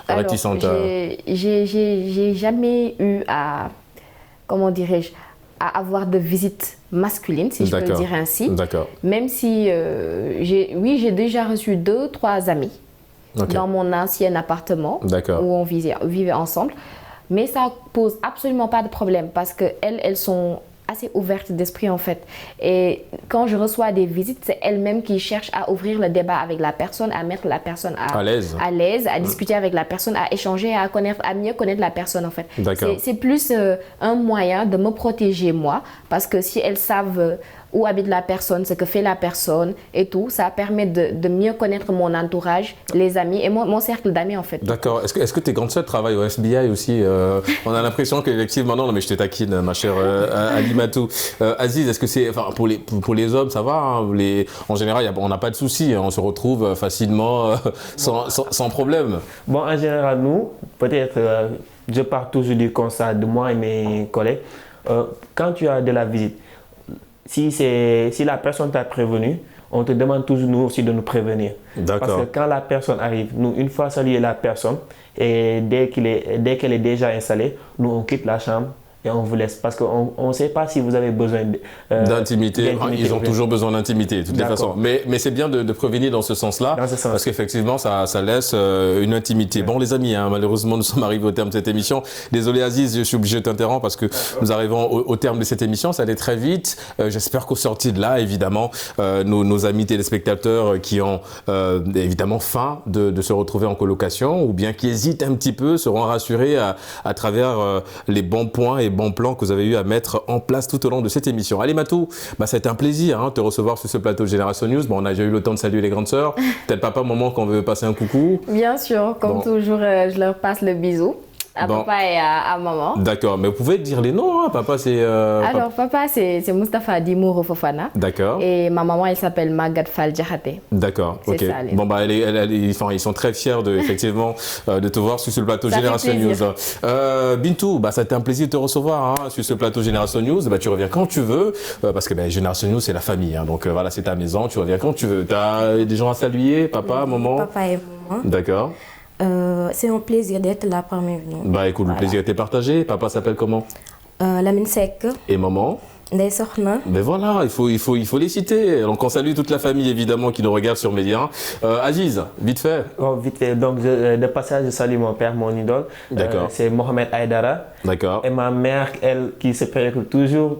S1: réticentes?
S2: J'ai jamais eu à, comment dirais-je, à avoir de visite masculine, si je peux le dire ainsi.
S1: D'accord.
S2: Même si, j'ai déjà reçu 2-3 amis dans mon ancien appartement où on vivait ensemble. Mais ça pose absolument pas de problème parce qu'elles sont assez ouvertes d'esprit en fait. Et quand je reçois des visites, c'est elles-mêmes qui cherchent à ouvrir le débat avec la personne, à mettre la personne à l'aise, à discuter avec la personne, à échanger, à mieux connaître la personne en fait. C'est plus un moyen de me protéger moi, parce que si elles savent où habite la personne, ce que fait la personne et tout. Ça permet de mieux connaître mon entourage, les amis et mon cercle d'amis en fait.
S1: D'accord. Est-ce que tes grandes sœurs travaillent au FBI aussi? On a l'impression qu'effectivement, non mais je te taquine ma chère Alimatou. Aziz, est-ce que c'est, enfin pour les hommes ça va hein, en général on n'a pas de soucis, hein, on se retrouve facilement sans problème.
S3: Bon, en général nous, peut-être je pars toujours du constat de moi et mes collègues. Quand tu as de la visite, si la personne t'a prévenu, on te demande toujours nous aussi de nous prévenir. Parce que quand la personne arrive, nous, une fois salué la personne, et dès qu'elle est déjà installée, nous on quitte la chambre et on vous laisse. Parce qu'on ne sait pas si vous avez besoin
S1: d'intimité. Ils ont toujours besoin d'intimité, de toutes les façons. Mais c'est bien de prévenir dans ce sens-là, parce qu'effectivement, ça laisse une intimité. Bon, les amis, hein, malheureusement, nous sommes arrivés au terme de cette émission. Désolé, Aziz, je suis obligé de t'interrompre parce que nous arrivons au terme de cette émission. Ça allait très vite. J'espère qu'au sorti de là, évidemment, nos amis téléspectateurs qui ont évidemment faim de se retrouver en colocation ou bien qui hésitent un petit peu seront rassurés à travers les bons points et bons plans que vous avez eu à mettre en place tout au long de cette émission. Alimatou, ça a été un plaisir de te recevoir sur ce plateau de Génération News. Bon, on a déjà eu le temps de saluer les grandes sœurs. Peut-être papa, maman, qu'on veut passer un coucou.
S2: Bien sûr, comme toujours, je leur passe le bisou. À papa et à maman.
S1: D'accord, mais vous pouvez dire les noms, hein. Papa c'est...
S2: Alors papa c'est Moustapha Dimourou Fofana.
S1: D'accord.
S2: Et ma maman elle s'appelle Magat Fall Diakhaté.
S1: D'accord, ok. Ça, bon ils sont très fiers effectivement de te voir sur ce plateau Génération News. Bintou, ça a été un plaisir de te recevoir sur ce plateau Génération News. Tu reviens quand tu veux, parce que Génération News c'est la famille, hein. Donc voilà, c'est ta maison, tu reviens quand tu veux. Tu as des gens à saluer, papa, maman?
S4: Papa et maman.
S1: D'accord.
S4: C'est un plaisir d'être là parmi nous.
S1: Écoute, le plaisir était partagé. Papa s'appelle comment?
S4: Lamine Seck.
S1: Et maman?
S4: Ndeye Sokhna.
S1: Voilà, il faut les citer. Donc on salue toute la famille évidemment qui nous regarde sur Média. Aziz, vite fait.
S3: Vite fait. Donc de passage, je salue mon père, mon idole.
S1: D'accord.
S3: C'est Mohamed Aïdara.
S1: D'accord.
S3: Et ma mère, elle, qui se préoccupe toujours.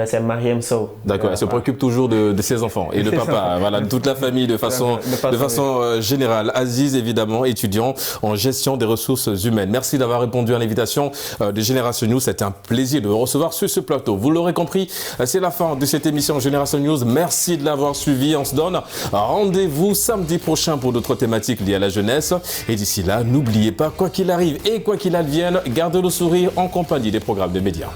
S3: C'est Mariam Sow.
S1: D'accord, elle se préoccupe toujours de ses enfants et de papa, voilà, de toute la famille de façon générale. Aziz, évidemment, étudiant en gestion des ressources humaines. Merci d'avoir répondu à l'invitation de Génération News. C'était un plaisir de vous recevoir sur ce plateau. Vous l'aurez compris, c'est la fin de cette émission Génération News. Merci de l'avoir suivi. On se donne rendez-vous samedi prochain pour d'autres thématiques liées à la jeunesse. Et d'ici là, n'oubliez pas, quoi qu'il arrive et quoi qu'il advienne, gardez le sourire en compagnie des programmes de Média.